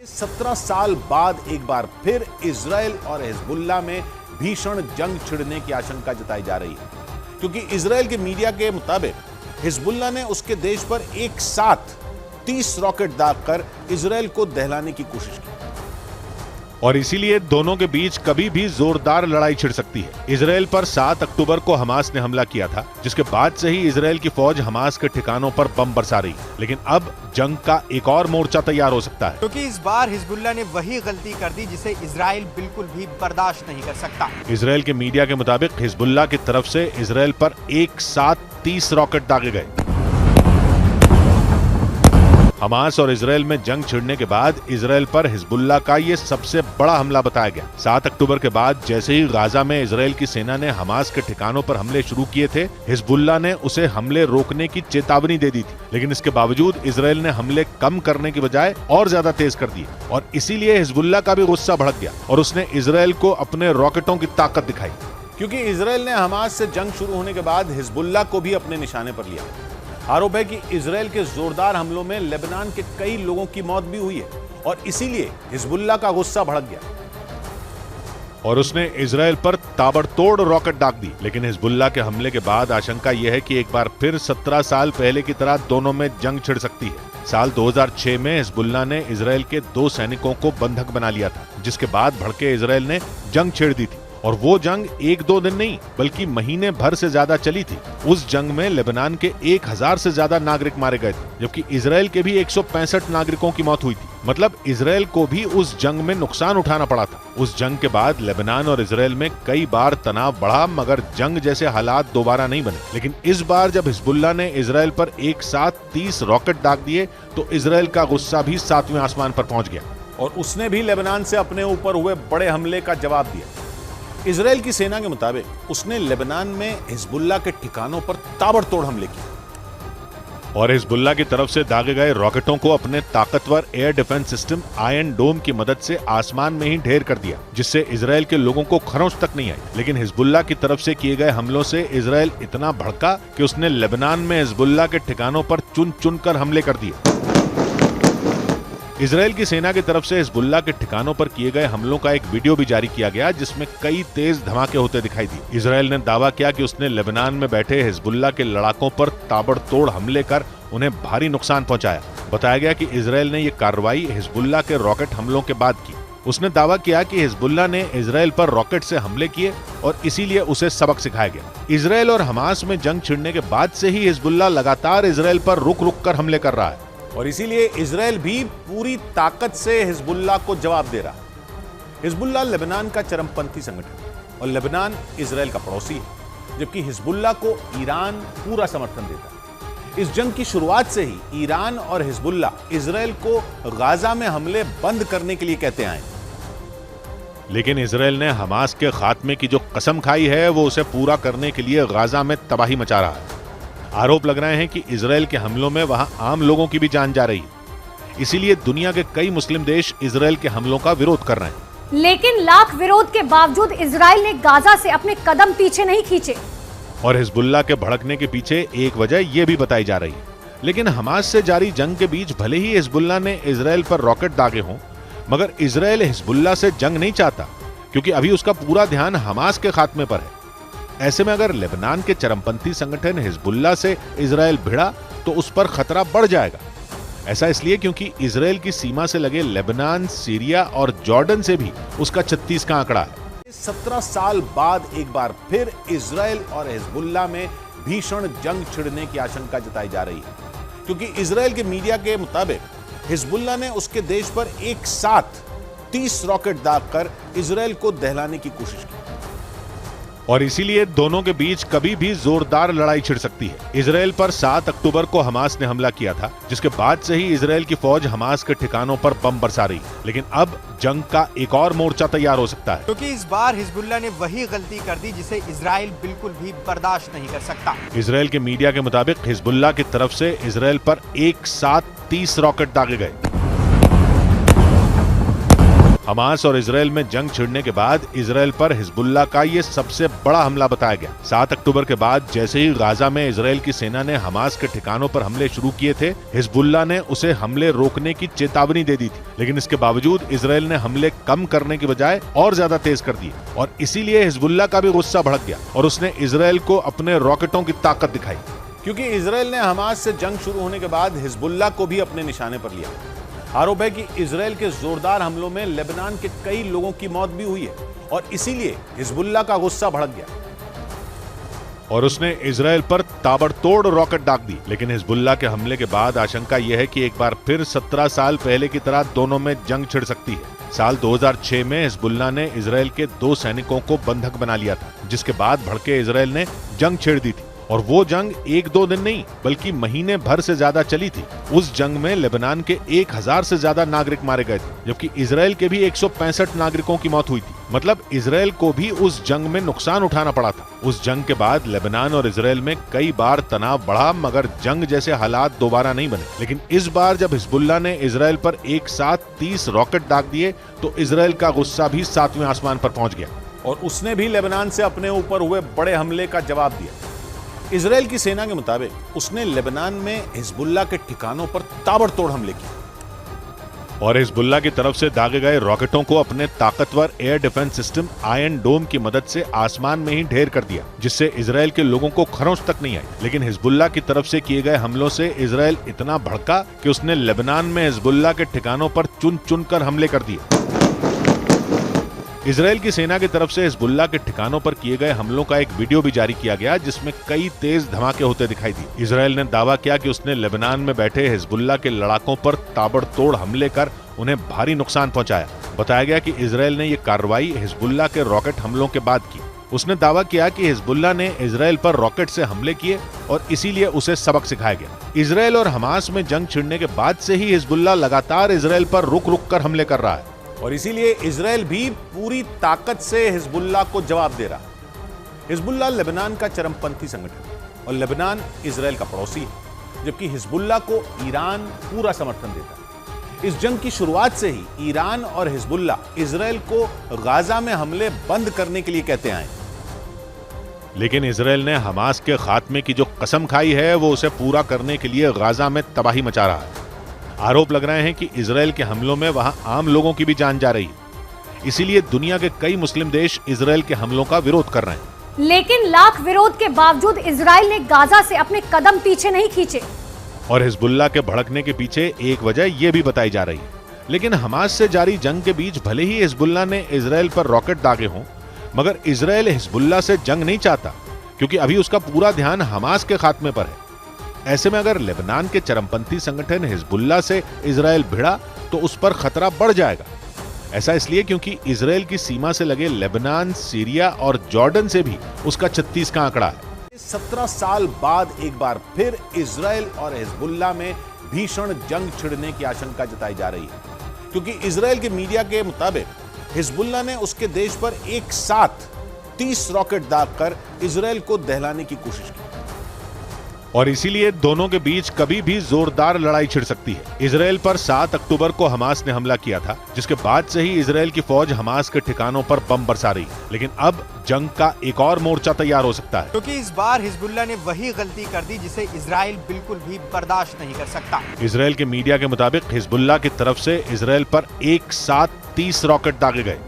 17 साल बाद एक बार फिर इजराइल और हिजबुल्लाह में भीषण जंग छिड़ने की आशंका जताई जा रही है, क्योंकि इजराइल के मीडिया के मुताबिक हिजबुल्लाह ने उसके देश पर एक साथ 30 रॉकेट दागकर इजराइल को दहलाने की कोशिश की और इसीलिए दोनों के बीच कभी भी जोरदार लड़ाई छिड़ सकती है। इजराइल पर 7 अक्टूबर को हमास ने हमला किया था, जिसके बाद से ही इजराइल की फौज हमास के ठिकानों पर बम बरसा रही है। लेकिन अब जंग का एक और मोर्चा तैयार हो सकता है, क्योंकि इस बार हिजबुल्लाह ने वही गलती कर दी जिसे इजराइल बिल्कुल भी बर्दाश्त नहीं कर सकता। इजराइल के मीडिया के मुताबिक हिजबुल्लाह की तरफ से इजराइल पर एक साथ 30 रॉकेट दागे गए। हमास और इजराइल में जंग छिड़ने के बाद इजराइल पर हिजबुल्लाह का ये सबसे बड़ा हमला बताया गया। 7 अक्टूबर के बाद जैसे ही गाजा में इजराइल की सेना ने हमास के ठिकानों पर हमले शुरू किए थे, हिजबुल्लाह ने उसे हमले रोकने की चेतावनी दे दी थी, लेकिन इसके बावजूद इजराइल ने हमले कम करने की बजाय और ज्यादा तेज कर दिए और इसीलिए हिजबुल्लाह का भी गुस्सा भड़क गया और उसने इजराइल को अपने रॉकेटों की ताकत दिखाई। क्योंकि इजराइल ने हमास से जंग शुरू होने के बाद हिजबुल्लाह को भी अपने निशाने पर लिया। आरोप है कि इजराइल के जोरदार हमलों में लेबनान के कई लोगों की मौत भी हुई है और इसीलिए हिजबुल्लाह का गुस्सा भड़क गया और उसने इजराइल पर ताबड़तोड़ रॉकेट दाग दी। लेकिन हिजबुल्लाह के हमले के बाद आशंका यह है कि एक बार फिर 17 साल पहले की तरह दोनों में जंग छिड़ सकती है। साल 2006 में हिजबुल्लाह ने इजराइल के 2 सैनिकों को बंधक बना लिया था, जिसके बाद भड़के इजराइल ने जंग छेड़ दी थी और वो जंग 1-2 दिन नहीं बल्कि महीने भर से ज्यादा चली थी। उस जंग में लेबनान के 1000 से ज्यादा नागरिक मारे गए थे, जबकि इजराइल के भी 165 नागरिकों की मौत हुई थी। मतलब इजराइल को भी उस जंग में नुकसान उठाना पड़ा था। उस जंग के बाद लेबनान और इजराइल में कई बार तनाव बढ़ा, मगर जंग जैसे हालात दोबारा नहीं बने। लेकिन इस बार जब हिजबुल्लाह ने इजराइल पर एक साथ 30 रॉकेट दाग दिए तो इजराइल का गुस्सा भी 7वें आसमान पर पहुंच गया और उसने भी लेबनान से अपने ऊपर हुए बड़े हमले का जवाब दिया। इजराइल की सेना के मुताबिक उसने लेबनान में हिजबुल्लाह के ठिकानों पर ताबड़तोड़ हमले किए और हिजबुल्लाह की तरफ से दागे गए रॉकेटों को अपने ताकतवर एयर डिफेंस सिस्टम आयरन डोम की मदद से आसमान में ही ढेर कर दिया, जिससे इजराइल के लोगों को खरोंच तक नहीं आई। लेकिन हिजबुल्लाह की तरफ से किए गए हमलों से इजराइल इतना भड़का कि उसने लेबनान में हिजबुल्लाह के ठिकानों पर चुन चुन कर हमले कर दिए। इजराइल की सेना की तरफ से हिजबुल्लाह के ठिकानों पर किए गए हमलों का एक वीडियो भी जारी किया गया, जिसमें कई तेज धमाके होते दिखाई दिए। इजराइल ने दावा किया कि उसने लेबनान में बैठे हिजबुल्लाह के लड़ाकों पर ताबड़तोड़ हमले कर उन्हें भारी नुकसान पहुंचाया। बताया गया कि इजराइल ने यह कार्रवाई हिजबुल्लाह के रॉकेट हमलों के बाद की। उसने दावा किया कि हिजबुल्लाह ने इजराइल पर रॉकेट से हमले किए और इसीलिए उसे सबक सिखाया गया। इजराइल और हमास में जंग छिड़ने के बाद से ही हिजबुल्लाह लगातार इजराइल पर रुक रुक कर हमले कर रहा है और इसीलिए इजराइल भी पूरी ताकत से हिजबुल्लाह को जवाब दे रहा है। हिजबुल्लाह लेबनान का चरमपंथी संगठन है और लेबनान इजराइल का पड़ोसी है, जबकि हिजबुल्लाह को ईरान पूरा समर्थन देता है। इस जंग की शुरुआत से ही ईरान और हिजबुल्लाह इजराइल को गाजा में हमले बंद करने के लिए कहते आए, लेकिन इजराइल ने हमास के खात्मे की जो कसम खाई है वो उसे पूरा करने के लिए गाजा में तबाही मचा रहा है। आरोप लग रहे हैं कि इजराइल के हमलों में वहां आम लोगों की भी जान जा रही है। इसीलिए दुनिया के कई मुस्लिम देश इजराइल के हमलों का विरोध कर रहे हैं। लेकिन लाख विरोध के बावजूद इजराइल ने गाजा से अपने कदम पीछे नहीं खींचे और हिजबुल्लाह के भड़कने के पीछे एक वजह यह भी बताई जा रही है। लेकिन हमास से जारी जंग के बीच भले ही हिजबुल्लाह ने इजराइल पर रॉकेट दागे हों, मगर इजराइल हिजबुल्लाह से जंग नहीं चाहता, क्योंकि अभी उसका पूरा ध्यान हमास के खात्मे पर है। ऐसे में अगर लेबनान के चरमपंथी संगठन हिजबुल्लाह से इजराइल भिड़ा तो उस पर खतरा बढ़ जाएगा। ऐसा इसलिए क्योंकि इजराइल की सीमा से लगे लेबनान, सीरिया और जॉर्डन से भी उसका 36 का आंकड़ा है। 17 साल बाद एक बार फिर इजराइल और हिजबुल्लाह में भीषण जंग छिड़ने की आशंका जताई जा रही है, क्योंकि इजराइल के मीडिया के मुताबिक हिजबुल्लाह ने उसके देश पर एक साथ 30 रॉकेट दागकर इजराइल को दहलाने की कोशिश की और इसीलिए दोनों के बीच कभी भी जोरदार लड़ाई छिड़ सकती है। इजराइल पर 7 अक्टूबर को हमास ने हमला किया था, जिसके बाद से ही इजराइल की फौज हमास के ठिकानों पर बम बरसा रही है। लेकिन अब जंग का एक और मोर्चा तैयार हो सकता है, क्योंकि इस बार हिजबुल्लाह ने वही गलती कर दी जिसे इजराइल बिल्कुल भी बर्दाश्त नहीं कर सकता। इजराइल के मीडिया के मुताबिक हिजबुल्लाह की तरफ से इजराइल पर एक साथ 30 रॉकेट दागे गए। हमास और इसराइल में जंग छिड़ने के बाद इसराइल पर हिजबुल्लाह का ये सबसे बड़ा हमला बताया गया। 7 अक्टूबर के बाद जैसे ही गाजा में इसराइल की सेना ने हमास के ठिकानों पर हमले शुरू किए थे, हिजबुल्लाह ने उसे हमले रोकने की चेतावनी दे दी थी, लेकिन इसके बावजूद इसराइल ने हमले कम करने की बजाय और ज्यादा तेज कर दिए और इसीलिए हिजबुल्लाह का भी गुस्सा भड़क गया और उसने इसराइल को अपने रॉकेटों की ताकत दिखाई। क्योंकि इसराइल ने हमास से जंग शुरू होने के बाद हिजबुल्लाह को भी अपने निशाने पर लिया। आरोप है कि इसराइल के जोरदार हमलों में लेबनान के कई लोगों की मौत भी हुई है और इसीलिए हिजबुल्लाह का गुस्सा भड़क गया और उसने इसराइल पर ताबड़तोड़ रॉकेट दाग दी। लेकिन हिजबुल्लाह के हमले के बाद आशंका यह है कि एक बार फिर 17 साल पहले की तरह दोनों में जंग छिड़ सकती है। साल 2006 में हिजबुल्लाह ने इसराइल के 2 सैनिकों को बंधक बना लिया था, जिसके बाद भड़के इसराइल ने जंग छेड़ दी थी और वो जंग 1-2 दिन नहीं बल्कि महीने भर से ज्यादा चली थी। उस जंग में लेबनान के 1000 से ज्यादा नागरिक मारे गए थे, जबकि इसराइल के भी 165 नागरिकों की मौत हुई थी। मतलब इसराइल को भी उस जंग में नुकसान उठाना पड़ा था। उस जंग के बाद लेबनान और इसराइल में कई बार तनाव बढ़ा, मगर जंग जैसे हालात दोबारा नहीं बने। लेकिन इस बार जब हिजबुल्लाह ने इसराइल पर एक साथ 30 रॉकेट दाग दिए तो इसराइल का गुस्सा भी 7वें आसमान पर पहुंच गया और उसने भी लेबनान से अपने ऊपर हुए बड़े हमले का जवाब दिया। इसराइल की सेना के मुताबिक उसने लेबनान में हिजबुल्लाह के ठिकानों पर ताबड़तोड़ हमले किए और हिजबुल्लाह की तरफ से दागे गए रॉकेटों को अपने ताकतवर एयर डिफेंस सिस्टम आयरन डोम की मदद से आसमान में ही ढेर कर दिया, जिससे इसराइल के लोगों को खरोंच तक नहीं आई। लेकिन हिजबुल्लाह की तरफ से किए गए हमलों से इसराइल इतना भड़का कि उसने लेबनान में हिजबुल्लाह के ठिकानों पर चुन चुन कर हमले कर दिए। इसराइल की सेना की तरफ से हिजबुल्लाह के ठिकानों पर किए गए हमलों का एक वीडियो भी जारी किया गया, जिसमें कई तेज धमाके होते दिखाई दिए। इसराइल ने दावा किया कि उसने लेबनान में बैठे हिजबुल्लाह के लड़ाकों पर ताबड़तोड़ हमले कर उन्हें भारी नुकसान पहुंचाया। बताया गया कि इसराइल ने यह कार्रवाई हिजबुल्लाह के रॉकेट हमलों के बाद की। उसने दावा किया कि हिजबुल्लाह ने इसराइल पर रॉकेट से हमले किए और इसीलिए उसे सबक सिखाया गया। इसराइल और हमास में जंग छिड़ने के बाद से ही हिजबुल्लाह लगातार इसराइल पर रुक रुक कर हमले कर रहा है और इसीलिए इसराइल भी पूरी ताकत से हिजबुल्लाह को जवाब दे रहा। हिजबुल्लाह लेबनान का चरमपंथी संगठन है और लेबनान इसराइल का पड़ोसी है, जबकि हिजबुल्लाह को ईरान पूरा समर्थन देता है। इस जंग की शुरुआत से ही ईरान और हिजबुल्लाह इसराइल को गाजा में हमले बंद करने के लिए कहते आए, लेकिन इसराइल ने हमास के खात्मे की जो कसम खाई है वो उसे पूरा करने के लिए गाजा में तबाही मचा रहा है। आरोप लग रहे हैं कि इसराइल के हमलों में वहां आम लोगों की भी जान जा रही है। इसीलिए दुनिया के कई मुस्लिम देश इसराइल के हमलों का विरोध कर रहे हैं। लेकिन लाख विरोध के बावजूद इसराइल ने गाजा से अपने कदम पीछे नहीं खींचे और हिजबुल्लाह के भड़कने के पीछे एक वजह यह भी बताई जा रही है। लेकिन हमास से जारी जंग के बीच भले ही हिजबुल्लाह ने इसराइल पर रॉकेट दागे हों, मगर इसराइल हिजबुल्लाह से जंग नहीं चाहता, क्योंकि अभी उसका पूरा ध्यान हमास के खात्मे पर है। ऐसे में अगर लेबनान के चरमपंथी संगठन हिजबुल्लाह से इसराइल भिड़ा तो उस पर खतरा बढ़ जाएगा। ऐसा इसलिए क्योंकि इसराइल की सीमा से लगे लेबनान, सीरिया और जॉर्डन से भी उसका 36 का आंकड़ा है। 17 साल बाद एक बार फिर इसराइल और हिजबुल्लाह में भीषण जंग छिड़ने की आशंका जताई जा रही है, क्योंकि इसराइल के मीडिया के मुताबिक हिजबुल्लाह ने उसके देश पर एक साथ 30 रॉकेट दागकर इसराइल को दहलाने की कोशिश की और इसीलिए दोनों के बीच कभी भी जोरदार लड़ाई छिड़ सकती है। इसराइल पर 7 अक्टूबर को हमास ने हमला किया था, जिसके बाद से ही इसराइल की फौज हमास के ठिकानों पर बम बरसा रही है। लेकिन अब जंग का एक और मोर्चा तैयार हो सकता है, क्योंकि इस बार हिजबुल्लाह ने वही गलती कर दी जिसे इसराइल बिल्कुल भी बर्दाश्त नहीं कर सकता। इसराइल के मीडिया के मुताबिक हिजबुल्लाह की तरफ से इसराइल पर एक साथ 30 रॉकेट दागे गए।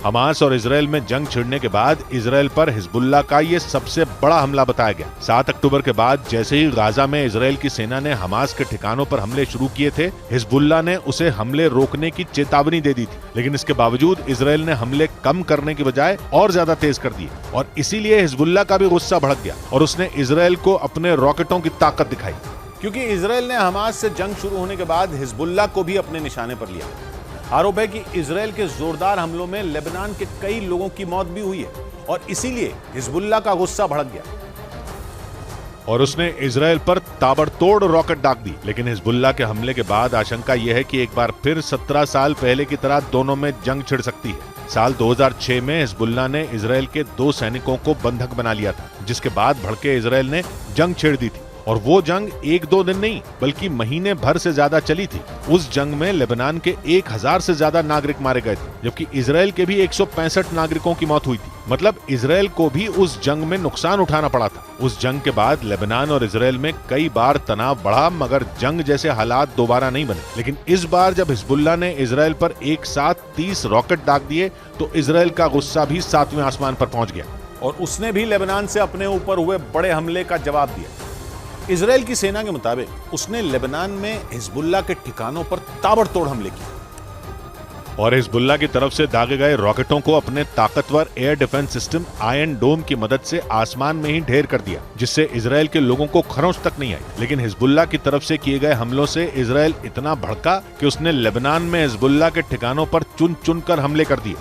हमास और इसराइल में जंग छिड़ने के बाद इसराइल पर हिजबुल्लाह का ये सबसे बड़ा हमला बताया गया। 7 अक्टूबर के बाद जैसे ही गाजा में इसराइल की सेना ने हमास के ठिकानों पर हमले शुरू किए थे, हिजबुल्लाह ने उसे हमले रोकने की चेतावनी दे दी थी, लेकिन इसके बावजूद इसराइल ने हमले कम करने की बजाय और ज्यादा तेज कर दिए और इसीलिए हिजबुल्लाह का भी गुस्सा भड़क गया और उसने इसराइल को अपने रॉकेटों की ताकत दिखाई। क्योंकि इसराइल ने हमास से जंग शुरू होने के बाद हिजबुल्लाह को भी अपने निशाने पर लिया। आरोप है कि इसराइल के जोरदार हमलों में लेबनान के कई लोगों की मौत भी हुई है और इसीलिए हिजबुल्लाह का गुस्सा भड़क गया और उसने इसराइल पर ताबड़तोड़ रॉकेट दाग दी। लेकिन हिजबुल्लाह के हमले के बाद आशंका यह है कि एक बार फिर 17 साल पहले की तरह दोनों में जंग छिड़ सकती है। साल 2006 में हिजबुल्लाह ने इसराइल के 2 सैनिकों को बंधक बना लिया था, जिसके बाद भड़के इसराइल ने जंग छेड़ दी थी और वो जंग एक दो दिन नहीं बल्कि महीने भर से ज्यादा चली थी। उस जंग में लेबनान के 1000 से ज्यादा नागरिक मारे गए थे, जबकि इजराइल के भी 165 नागरिकों की मौत हुई थी। मतलब इजराइल को भी उस जंग में नुकसान उठाना पड़ा था। उस जंग के बाद लेबनान और इजराइल में कई बार तनाव बढ़ा, मगर जंग जैसे हालात दोबारा नहीं बने। लेकिन इस बार जब हिजबुल्लाह ने इजराइल पर एक साथ 30 रॉकेट दाग दिए तो इजराइल का गुस्सा भी 7वें आसमान पर पहुंच गया और उसने भी लेबनान से अपने ऊपर हुए बड़े हमले का जवाब दिया। इजराइल की सेना के मुताबिक उसने लेबनान में हिजबुल्लाह के ठिकानों पर ताबड़तोड़ हमले किए और हिजबुल्लाह की तरफ से दागे गए रॉकेटों को अपने ताकतवर एयर डिफेंस सिस्टम आयरन डोम की मदद से आसमान में ही ढेर कर दिया, जिससे इजराइल के लोगों को खरोंच तक नहीं आई। लेकिन हिजबुल्लाह की तरफ से किए गए हमलों से इजराइल इतना भड़का कि उसने लेबनान में हिजबुल्लाह के ठिकानों पर चुन चुन कर हमले कर दिए।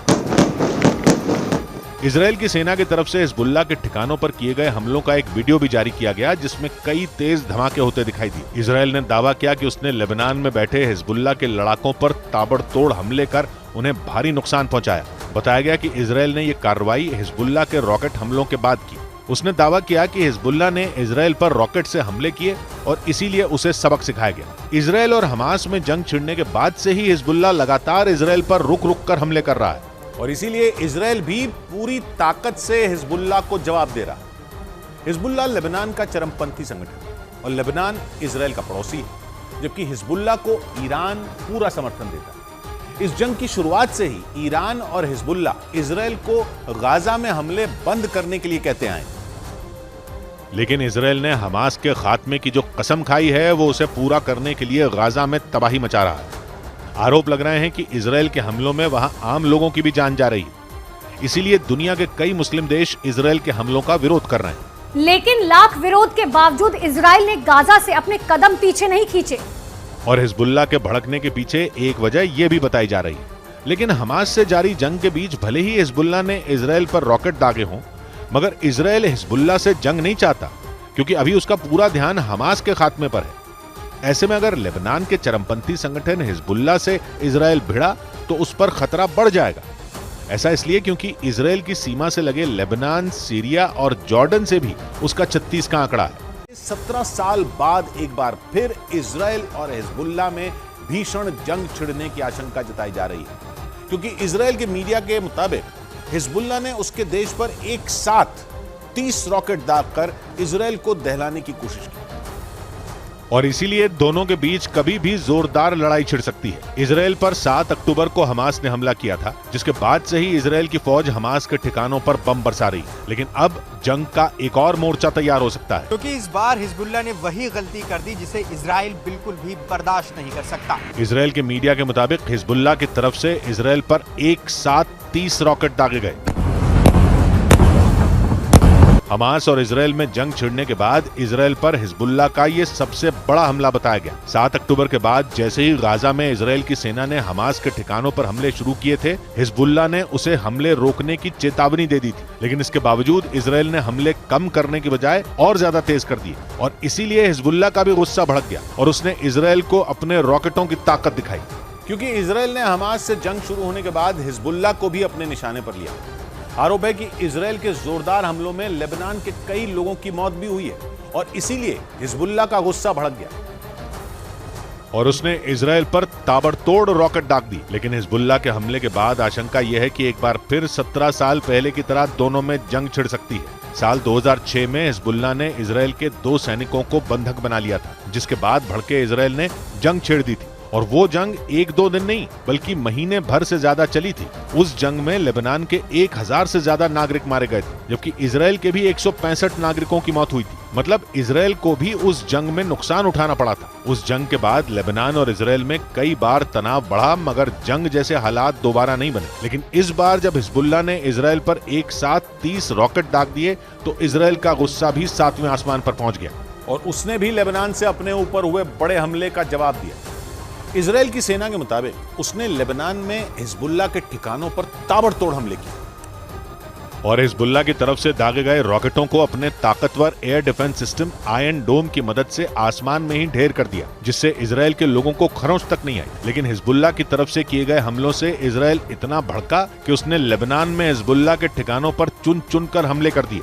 इजराइल की सेना की तरफ से हिजबुल्लाह के ठिकानों पर किए गए हमलों का एक वीडियो भी जारी किया गया, जिसमें कई तेज धमाके होते दिखाई दिए। इजराइल ने दावा किया कि उसने लेबनान में बैठे हिजबुल्लाह के लड़ाकों पर ताबड़तोड़ हमले कर उन्हें भारी नुकसान पहुंचाया। बताया गया कि इजराइल ने यह कार्रवाई हिजबुल्लाह के रॉकेट हमलों के बाद की। उसने दावा किया कि हिजबुल्लाह ने इजराइल पर रॉकेट से हमले किए और इसीलिए उसे सबक सिखाया गया। इजराइल और हमास में जंग छिड़ने के बाद से ही हिजबुल्लाह लगातार इजराइल पर रुक रुक कर हमले कर रहा है और इसीलिए इजराइल भी पूरी ताकत से हिजबुल्लाह को जवाब दे रहा है। हिजबुल्लाह लेबनान का चरमपंथी संगठन है और लेबनान इजराइल का पड़ोसी है, जबकि हिजबुल्लाह को ईरान पूरा समर्थन देता है। इस जंग की शुरुआत से ही ईरान और हिजबुल्लाह इजराइल को गाजा में हमले बंद करने के लिए कहते आए। लेकिन इजराइल ने हमास के खात्मे की जो कसम खाई है वो उसे पूरा करने के लिए गाजा में तबाही मचा रहा है। आरोप लग रहे हैं कि इजराइल के हमलों में वहां आम लोगों की भी जान जा रही है। इसीलिए दुनिया के कई मुस्लिम देश इजराइल के हमलों का विरोध कर रहे हैं। लेकिन लाख विरोध के बावजूद इजराइल ने गाजा से अपने कदम पीछे नहीं खींचे और हिजबुल्लाह के भड़कने के पीछे एक वजह यह भी बताई जा रही है। लेकिन हमास से जारी जंग के बीच भले ही हिजबुल्लाह ने इजराइल पर रॉकेट दागे हों, मगर इजराइल हिजबुल्लाह से जंग नहीं चाहता, क्योंकि अभी उसका पूरा ध्यान हमास के खात्मे पर है। ऐसे में अगर लेबनान के चरमपंथी संगठन हिजबुल्लाह से इजराइल भिड़ा तो उस पर खतरा बढ़ जाएगा। ऐसा इसलिए क्योंकि इजराइल की सीमा से लगे लेबनान, सीरिया और जॉर्डन से भी उसका 36 का आंकड़ा है। 17 साल बाद एक बार फिर इजराइल और हिजबुल्लाह में भीषण जंग छिड़ने की आशंका जताई जा रही है, क्योंकि इजराइल के मीडिया के मुताबिक हिजबुल्लाह ने उसके देश पर एक साथ 30 रॉकेट दागकर इजराइल को दहलाने की कोशिश की और इसीलिए दोनों के बीच कभी भी जोरदार लड़ाई छिड़ सकती है। इजराइल पर 7 अक्टूबर को हमास ने हमला किया था, जिसके बाद से ही इजराइल की फौज हमास के ठिकानों पर बम बरसा रही। लेकिन अब जंग का एक और मोर्चा तैयार हो सकता है, क्योंकि इस बार हिजबुल्लाह ने वही गलती कर दी जिसे इजराइल बिल्कुल भी बर्दाश्त नहीं कर सकता। इजराइल के मीडिया के मुताबिक हिजबुल्लाह की तरफ से इजराइल पर एक साथ 30 रॉकेट दागे गए। हमास और इजराइल में जंग छिड़ने के बाद इजराइल पर हिजबुल्लाह का ये सबसे बड़ा हमला बताया गया। 7 अक्टूबर के बाद जैसे ही गाजा में इजराइल की सेना ने हमास के ठिकानों पर हमले शुरू किए थे, हिजबुल्लाह ने उसे हमले रोकने की चेतावनी दे दी थी। लेकिन इसके बावजूद इजराइल ने हमले कम करने की बजाय और ज्यादा तेज कर दिए और इसीलिए हिजबुल्लाह का भी गुस्सा भड़क गया और उसने इजराइल को अपने रॉकेटों की ताकत दिखाई। क्योंकि इजराइल ने हमास से जंग शुरू होने के बाद हिजबुल्लाह को भी अपने निशाने पर लिया। आरोप है कि इजराइल के जोरदार हमलों में लेबनान के कई लोगों की मौत भी हुई है और इसीलिए हिजबुल्लाह का गुस्सा भड़क गया और उसने इजराइल पर ताबड़तोड़ रॉकेट दाग दी। लेकिन हिजबुल्लाह के हमले के बाद आशंका यह है कि एक बार फिर 17 साल पहले की तरह दोनों में जंग छिड़ सकती है। साल 2006 में हिजबुल्लाह ने इजराइल के 2 सैनिकों को बंधक बना लिया था, जिसके बाद भड़के इजराइल ने जंग छेड़ दी थी और वो जंग एक दो दिन नहीं बल्कि महीने भर से ज्यादा चली थी। उस जंग में लेबनान के 1000 से ज्यादा नागरिक मारे गए थे, जबकि इजराइल के भी 165 नागरिकों की मौत हुई थी। मतलब इजराइल को भी उस जंग में नुकसान उठाना पड़ा था। उस जंग के बाद लेबनान और इजराइल में कई बार तनाव बढ़ा, मगर जंग जैसे हालात दोबारा नहीं बने। लेकिन इस बार जब हिजबुल्लाह ने इजराइल पर एक साथ 30 रॉकेट दाग दिए तो इजराइल का गुस्सा भी 7वें आसमान पर पहुंच गया और उसने भी लेबनान से अपने ऊपर हुए बड़े हमले का जवाब दिया। इजराइल की सेना के मुताबिक उसने लेबनान में हिजबुल्लाह के ठिकानों पर ताबड़तोड़ हमले किए और हिजबुल्लाह की तरफ से दागे गए रॉकेटों को अपने ताकतवर एयर डिफेंस सिस्टम आयरन डोम की मदद से आसमान में ही ढेर कर दिया, जिससे इजराइल के लोगों को खरोंच तक नहीं आई। लेकिन हिजबुल्लाह की तरफ से किए गए हमलों से इजराइल इतना भड़का कि उसने लेबनान में हिजबुल्लाह के ठिकानों पर चुन चुन कर हमले कर दिए।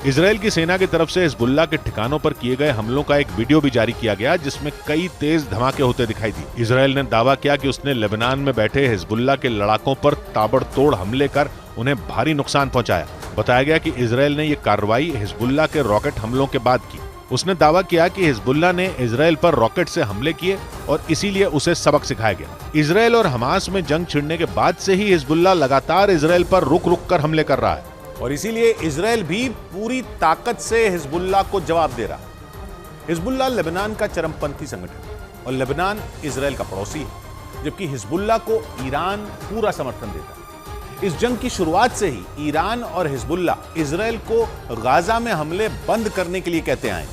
इजराइल की सेना की तरफ से हिजबुल्लाह के ठिकानों पर किए गए हमलों का एक वीडियो भी जारी किया गया जिसमें कई तेज धमाके होते दिखाई दिए। इजराइल ने दावा किया कि उसने लेबनान में बैठे हिजबुल्लाह के लड़ाकों पर ताबड़तोड़ हमले कर उन्हें भारी नुकसान पहुंचाया। बताया गया कि इजराइल ने ये कार्रवाई हिजबुल्लाह के रॉकेट हमलों के बाद की। उसने दावा किया कि हिजबुल्लाह ने इजराइल पर रॉकेट से हमले किए और इसीलिए उसे सबक सिखाया गया। इजराइल और हमास में जंग छिड़ने के बाद से ही हिजबुल्लाह लगातार इजराइल पर रुक रुक कर हमले कर रहा है और इसीलिए इजराइल भी पूरी ताकत से हिजबुल्लाह को जवाब दे रहा है। हिजबुल्लाह लेबनान का चरमपंथी संगठन और लेबनान इजराइल का पड़ोसी है, जबकि हिजबुल्लाह को ईरान पूरा समर्थन देता है। इस जंग की शुरुआत से ही ईरान और हिजबुल्लाह इजराइल को गाजा में हमले बंद करने के लिए कहते आए।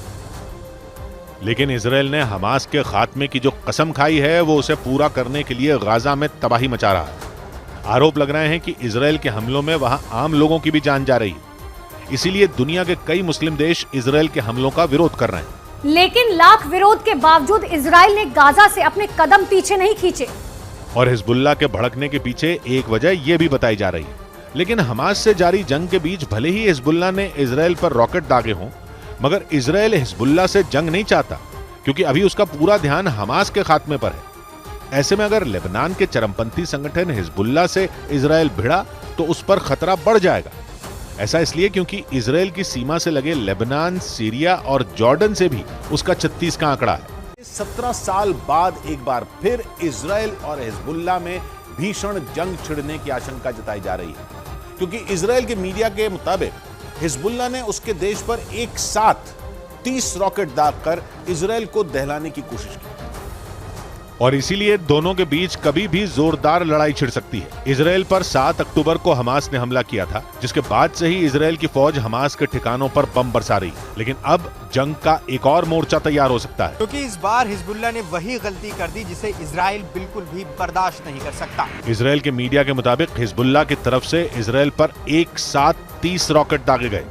लेकिन इजराइल ने हमास के खात्मे की जो कसम खाई है वो उसे पूरा करने के लिए गाजा में तबाही मचा रहा है। आरोप लग रहे हैं कि इजराइल के हमलों में वहां आम लोगों की भी जान जा रही है। इसीलिए दुनिया के कई मुस्लिम देश इजराइल के हमलों का विरोध कर रहे हैं। लेकिन लाख विरोध के बावजूद इजराइल ने गाजा से अपने कदम पीछे नहीं खींचे और हिजबुल्लाह के भड़कने के पीछे एक वजह यह भी बताई जा रही है। लेकिन हमास से जारी जंग के बीच भले ही हिजबुल्लाह ने इजराइल पर रॉकेट दागे हों, मगर इजराइल हिजबुल्लाह से जंग नहीं चाहता क्योंकि अभी उसका पूरा ध्यान हमास के खात्मे पर है। ऐसे में अगर लेबनान के चरमपंथी संगठन हिजबुल्लाह से इजराइल भिड़ा तो उस पर खतरा बढ़ जाएगा। ऐसा इसलिए क्योंकि इजराइल की सीमा से लगे लेबनान, सीरिया और जॉर्डन से भी उसका 36 का आंकड़ा है। 17 साल बाद एक बार फिर इजराइल और हिजबुल्लाह में भीषण जंग छिड़ने की आशंका जताई जा रही है, क्योंकि इजराइल के मीडिया के मुताबिक हिजबुल्लाह ने उसके देश पर एक साथ 30 रॉकेट दागकर इजराइल को दहलाने की कोशिश की और इसीलिए दोनों के बीच कभी भी जोरदार लड़ाई छिड़ सकती है। इजराइल पर 7 अक्टूबर को हमास ने हमला किया था, जिसके बाद से ही इजराइल की फौज हमास के ठिकानों पर बम बरसा रही है। लेकिन अब जंग का एक और मोर्चा तैयार हो सकता है, क्योंकि इस बार हिजबुल्लाह ने वही गलती कर दी जिसे इजराइल बिल्कुल भी बर्दाश्त नहीं कर सकता। इजराइल के मीडिया के मुताबिक हिजबुल्लाह की तरफ से इजराइल पर एक साथ 30 रॉकेट दागे गए।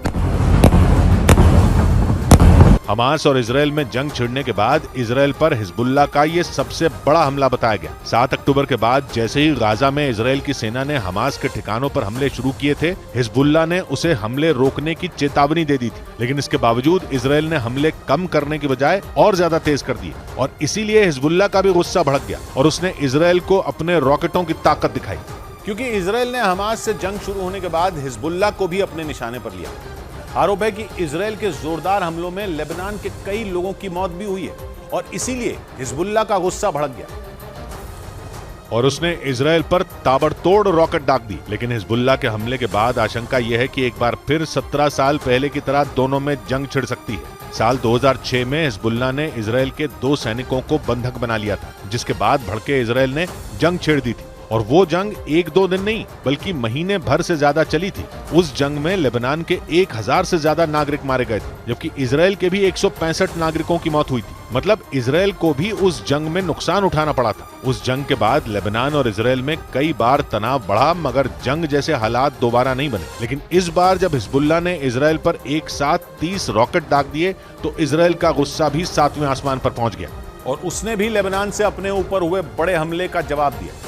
हमास और इजराइल में जंग छिड़ने के बाद इजराइल पर हिजबुल्लाह का ये सबसे बड़ा हमला बताया गया। 7 अक्टूबर के बाद जैसे ही गाजा में इजराइल की सेना ने हमास के ठिकानों पर हमले शुरू किए थे, हिजबुल्लाह ने उसे हमले रोकने की चेतावनी दे दी थी। लेकिन इसके बावजूद इजराइल ने हमले कम करने की बजाय और ज्यादा तेज कर दिए और इसीलिए हिजबुल्लाह का भी गुस्सा भड़क गया और उसने इजराइल को अपने रॉकेटों की ताकत दिखाई। क्योंकि इजराइल ने हमास से जंग शुरू होने के बाद हिजबुल्लाह को भी अपने निशाने पर लिया। आरोप है कि इजराइल के जोरदार हमलों में लेबनान के कई लोगों की मौत भी हुई है और इसीलिए हिजबुल्लाह का गुस्सा भड़क गया और उसने इजराइल पर ताबड़तोड़ रॉकेट दाग दी। लेकिन हिजबुल्लाह के हमले के बाद आशंका यह है कि एक बार फिर 17 साल पहले की तरह दोनों में जंग छिड़ सकती है। साल 2006 में हिजबुल्लाह ने इजराइल के 2 सैनिकों को बंधक बना लिया था, जिसके बाद भड़के इजराइल ने जंग छेड़ दी थी और वो जंग 1-2 दिन नहीं बल्कि महीने भर से ज्यादा चली थी। उस जंग में लेबनान के 1000 से ज्यादा नागरिक मारे गए थे, जबकि इजराइल के भी 165 नागरिकों की मौत हुई थी। मतलब इजराइल को भी उस जंग में नुकसान उठाना पड़ा था। उस जंग के बाद लेबनान और इजराइल में कई बार तनाव बढ़ा, मगर जंग जैसे हालात दोबारा नहीं बने। लेकिन इस बार जब हिजबुल्लाह ने इजराइल पर एक साथ 30 रॉकेट दाग दिए तो इजराइल का गुस्सा भी 7वें आसमान पर पहुंच गया और उसने भी लेबनान से अपने ऊपर हुए बड़े हमले का जवाब दिया।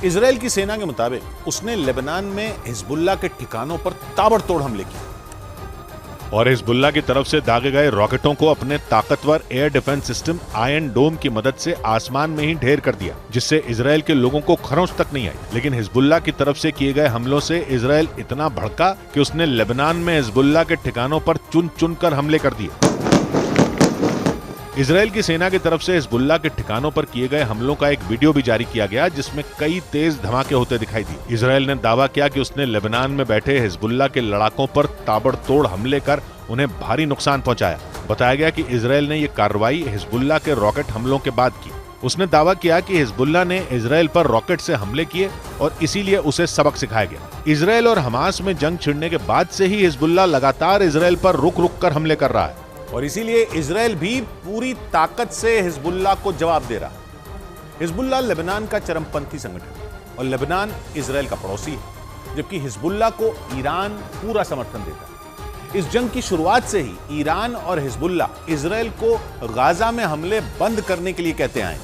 इजराइल की सेना के मुताबिक उसने लेबनान में हिजबुल्लाह के ठिकानों पर ताबड़तोड़ हमले किए और हिजबुल्लाह की तरफ से दागे गए रॉकेटों को अपने ताकतवर एयर डिफेंस सिस्टम आयरन डोम की मदद से आसमान में ही ढेर कर दिया, जिससे इजराइल के लोगों को खरोंच तक नहीं आई। लेकिन हिजबुल्लाह की तरफ से किए गए हमलों से इजराइल इतना भड़का कि उसने लेबनान में हिजबुल्लाह के ठिकानों पर चुन चुन कर हमले कर दिए। इजराइल की सेना की तरफ से हिजबुल्लाह के ठिकानों पर किए गए हमलों का एक वीडियो भी जारी किया गया, जिसमें कई तेज धमाके होते दिखाई दिए। इजराइल ने दावा किया कि उसने लेबनान में बैठे हिजबुल्लाह के लड़ाकों पर ताबड़तोड़ हमले कर उन्हें भारी नुकसान पहुंचाया। बताया गया कि इजराइल ने यह कार्रवाई हिजबुल्लाह के रॉकेट हमलों के बाद की। उसने दावा किया कि हिजबुल्लाह ने इजराइल पर रॉकेट से हमले किए और इसीलिए उसे सबक सिखाया गया। इजराइल और हमास में जंग छिड़ने के बाद से ही हिजबुल्लाह लगातार इजराइल पर रुक रुक कर हमले कर रहा है और इसीलिए इजराइल भी पूरी ताकत से हिजबुल्लाह को जवाब दे रहा है। हिजबुल्लाह लेबनान का चरमपंथी संगठन और लेबनान इजराइल का पड़ोसी है, जबकि हिजबुल्लाह को ईरान पूरा समर्थन देता है। इस जंग की शुरुआत से ही ईरान और हिजबुल्लाह इजराइल को गाजा में हमले बंद करने के लिए कहते आए।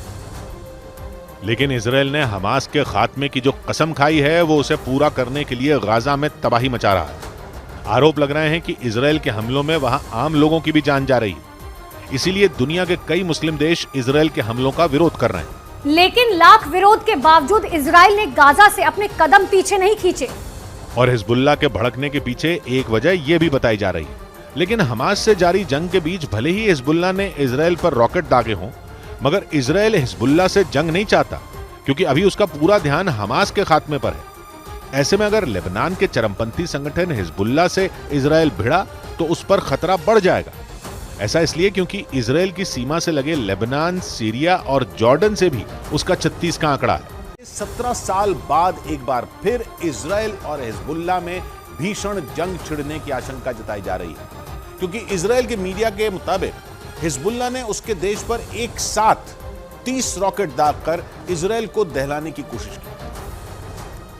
लेकिन इजराइल ने हमास के खात्मे की जो कसम खाई है वो उसे पूरा करने के लिए गाजा में तबाही मचा रहा है। आरोप लग रहे हैं कि इजरायल के हमलों में वहां आम लोगों की भी जान जा रही है। इसीलिए दुनिया के कई मुस्लिम देश इजरायल के हमलों का विरोध कर रहे हैं। लेकिन लाख विरोध के बावजूद इजराइल ने गाजा से अपने कदम पीछे नहीं खींचे। और हिजबुल्लाह के भड़कने के पीछे एक वजह यह भी बताई जा रही है। लेकिन हमास से जारी जंग के बीच भले ही हिजबुल्लाह ने इजरायल पर रॉकेट दागे हों, मगर इजरायल हिजबुल्लाह से जंग नहीं चाहता, क्योंकि अभी उसका पूरा ध्यान हमास के खात्मे पर है। ऐसे में अगर लेबनान के चरमपंथी संगठन हिजबुल्लाह से इजरायल भिड़ा तो उस पर खतरा बढ़ जाएगा। ऐसा इसलिए क्योंकि इजरायल की सीमा से लगे लेबनान, सीरिया और जॉर्डन से भी उसका 36 का आंकड़ा है। 17 साल बाद एक बार फिर इजरायल और हिजबुल्लाह में भीषण जंग छिड़ने की आशंका जताई जा रही है, क्योंकि इजरायल के मीडिया के मुताबिक हिजबुल्लाह ने उसके देश पर एक साथ 30 रॉकेट दागकर इजरायल को दहलाने की कोशिश की।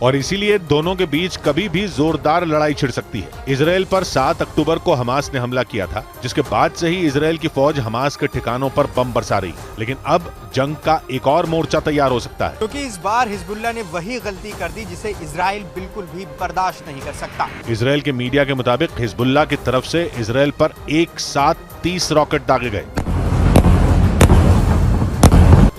और इसीलिए दोनों के बीच कभी भी जोरदार लड़ाई छिड़ सकती है। इजरायल पर 7 अक्टूबर को हमास ने हमला किया था, जिसके बाद से ही इजरायल की फौज हमास के ठिकानों पर बम बरसा रही है। लेकिन अब जंग का एक और मोर्चा तैयार हो सकता है, क्योंकि इस बार हिजबुल्लाह ने वही गलती कर दी जिसे इजराइल बिल्कुल भी बर्दाश्त नहीं कर सकता। इजरायल के मीडिया के मुताबिक हिजबुल्लाह की तरफ से इजरायल पर एक साथ 30 रॉकेट दागे गए।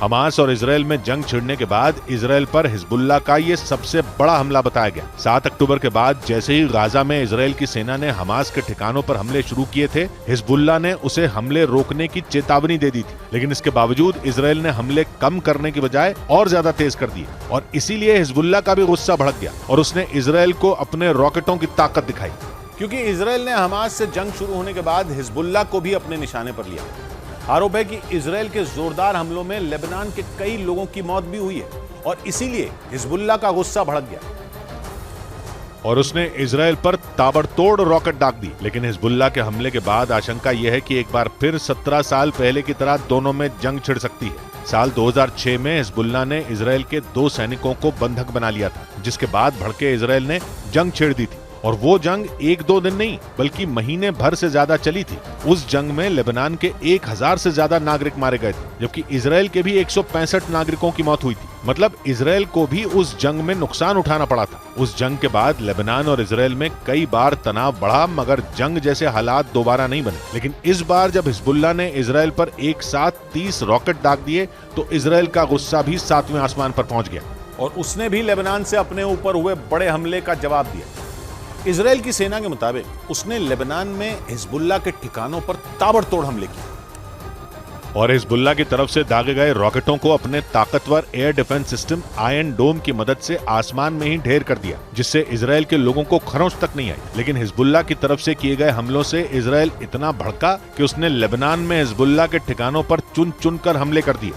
हमास और इजरायल में जंग छिड़ने के बाद इजरायल पर हिजबुल्लाह का ये सबसे बड़ा हमला बताया गया। 7 अक्टूबर के बाद जैसे ही गाजा में इजरायल की सेना ने हमास के ठिकानों पर हमले शुरू किए थे, हिजबुल्लाह ने उसे हमले रोकने की चेतावनी दे दी थी। लेकिन इसके बावजूद इजरायल ने हमले कम करने की बजाय और ज्यादा तेज कर दिए, और इसीलिए हिजबुल्लाह का भी गुस्सा भड़क गया और उसने इजरायल को अपने रॉकेटों की ताकत दिखाई। क्योंकि इजरायल ने हमास से जंग शुरू होने के बाद हिजबुल्लाह को भी अपने निशाने पर लिया। आरोप है कि इजरायल के जोरदार हमलों में लेबनान के कई लोगों की मौत भी हुई है, और इसीलिए हिजबुल्लाह का गुस्सा भड़क गया और उसने इजरायल पर ताबड़तोड़ रॉकेट दाग दी। लेकिन हिजबुल्लाह के हमले के बाद आशंका यह है कि एक बार फिर 17 साल पहले की तरह दोनों में जंग छिड़ सकती है। साल 2006 में हिजबुल्लाह ने इजरायल के 2 सैनिकों को बंधक बना लिया था, जिसके बाद भड़के इजरायल ने जंग छेड़ दी थी। और वो जंग 1-2 दिन नहीं बल्कि महीने भर से ज्यादा चली थी। उस जंग में लेबनान के 1000 से ज्यादा नागरिक मारे गए थे, जबकि इजरायल के भी 165 नागरिकों की मौत हुई थी। मतलब इजरायल को भी उस जंग में नुकसान उठाना पड़ा था। उस जंग के बाद लेबनान और इजरायल में कई बार तनाव बढ़ा, मगर जंग जैसे हालात दोबारा नहीं बने। लेकिन इस बार जब हिजबुल्लाह ने इजरायल पर एक साथ 30 रॉकेट दाग दिए तो इजरायल का गुस्सा भी 7वें आसमान पर पहुंच गया, और उसने भी लेबनान से अपने ऊपर हुए बड़े हमले का जवाब दिया। इजरायल की सेना के मुताबिक उसने लेबनान में हिजबुल्लाह के ठिकानों पर ताबड़तोड़ हमले किए और हिजबुल्लाह की तरफ से दागे गए रॉकेटों को अपने ताकतवर एयर डिफेंस सिस्टम आयरन डोम की मदद से आसमान में ही ढेर कर दिया, जिससे इजरायल के लोगों को खरोंच तक नहीं आई। लेकिन हिजबुल्लाह की तरफ से किए गए हमलों से इजरायल इतना भड़का कि उसने लेबनान में हिजबुल्लाह के ठिकानों पर चुन चुन कर हमले कर दिए।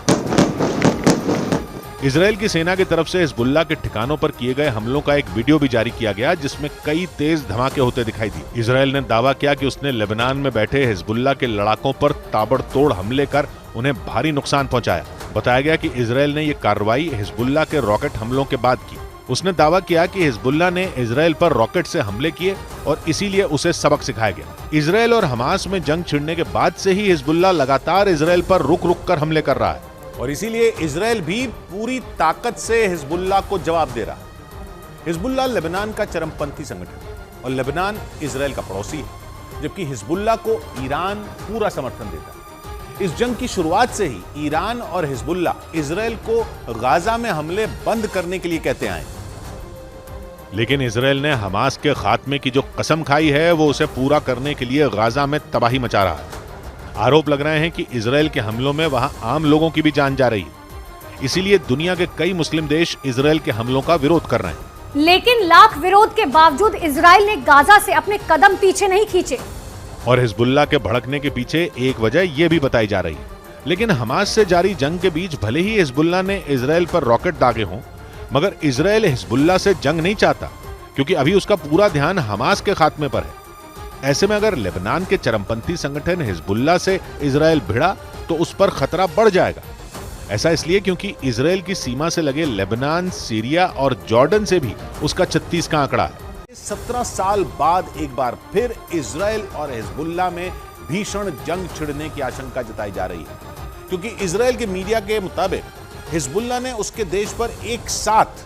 इजरायल की सेना की तरफ से हिजबुल्लाह के ठिकानों पर किए गए हमलों का एक वीडियो भी जारी किया गया, जिसमें कई तेज धमाके होते दिखाई दिए। इजरायल ने दावा किया कि उसने लेबनान में बैठे हिजबुल्लाह के लड़ाकों पर ताबड़तोड़ हमले कर उन्हें भारी नुकसान पहुंचाया। बताया गया कि इजरायल ने यह कार्रवाई हिजबुल्लाह के रॉकेट हमलों के बाद की। उसने दावा किया कि हिजबुल्लाह ने इजरायल पर रॉकेट से हमले किए और इसीलिए उसे सबक सिखाया गया। इजरायल और हमास में जंग छिड़ने के बाद से ही हिजबुल्लाह लगातार इजरायल पर रुक रुक कर हमले कर रहा है, और इसीलिए इजरायल भी पूरी ताकत से हिजबुल्लाह को जवाब दे रहा है। हिजबुल्लाह लेबनान का चरमपंथी संगठन है और लेबनान इजरायल का पड़ोसी है, जबकि हिजबुल्लाह को ईरान पूरा समर्थन देता है। इस जंग की शुरुआत से ही ईरान और हिजबुल्लाह इजरायल को गाजा में हमले बंद करने के लिए कहते आए। लेकिन इजरायल ने हमास के खात्मे की जो कसम खाई है वो उसे पूरा करने के लिए गाजा में तबाही मचा रहा है। आरोप लग रहे हैं कि इजरायल के हमलों में वहां आम लोगों की भी जान जा रही है। इसीलिए दुनिया के कई मुस्लिम देश इजरायल के हमलों का विरोध कर रहे हैं। लेकिन लाख विरोध के बावजूद इजराइल ने गाजा से अपने कदम पीछे नहीं खींचे। और हिजबुल्लाह के भड़कने के पीछे एक वजह यह भी बताई जा रही है। लेकिन हमास से जारी जंग के बीच भले ही हिजबुल्लाह ने इजरायल पर रॉकेट दागे हों, मगर इजरायल हिजबुल्लाह से जंग नहीं चाहता, क्योंकि अभी उसका पूरा ध्यान हमास के खात्मे पर है। ऐसे में अगर लेबनान के चरमपंथी संगठन हिजबुल्लाह से इजरायल भिड़ा तो उस पर खतरा बढ़ जाएगा। ऐसा इसलिए क्योंकि इजरायल की सीमा से लगे लेबनान, सीरिया और जॉर्डन से भी उसका 36 का आंकड़ा है। 17 साल बाद एक बार फिर इजरायल और हिजबुल्लाह में भीषण जंग छिड़ने की आशंका जताई जा रही है, क्योंकि इजरायल के मीडिया के मुताबिक हिजबुल्लाह ने उसके देश पर एक साथ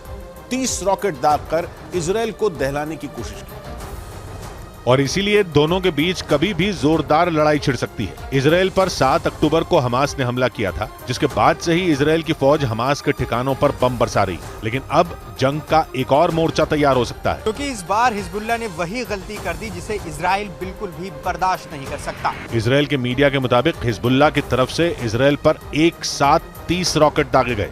30 रॉकेट दागकर इजरायल को दहलाने की कोशिश की। और इसीलिए दोनों के बीच कभी भी जोरदार लड़ाई छिड़ सकती है। इजराइल पर 7 अक्टूबर को हमास ने हमला किया था, जिसके बाद से ही इजराइल की फौज हमास के ठिकानों पर बम बरसा रही। लेकिन अब जंग का एक और मोर्चा तैयार हो सकता है, क्योंकि इस बार हिजबुल्लाह ने वही गलती कर दी जिसे इजराइल बिल्कुल भी बर्दाश्त नहीं कर सकता। इजराइल के मीडिया के मुताबिक हिजबुल्लाह की तरफ से इजराइल पर एक साथ 30 रॉकेट दागे गए।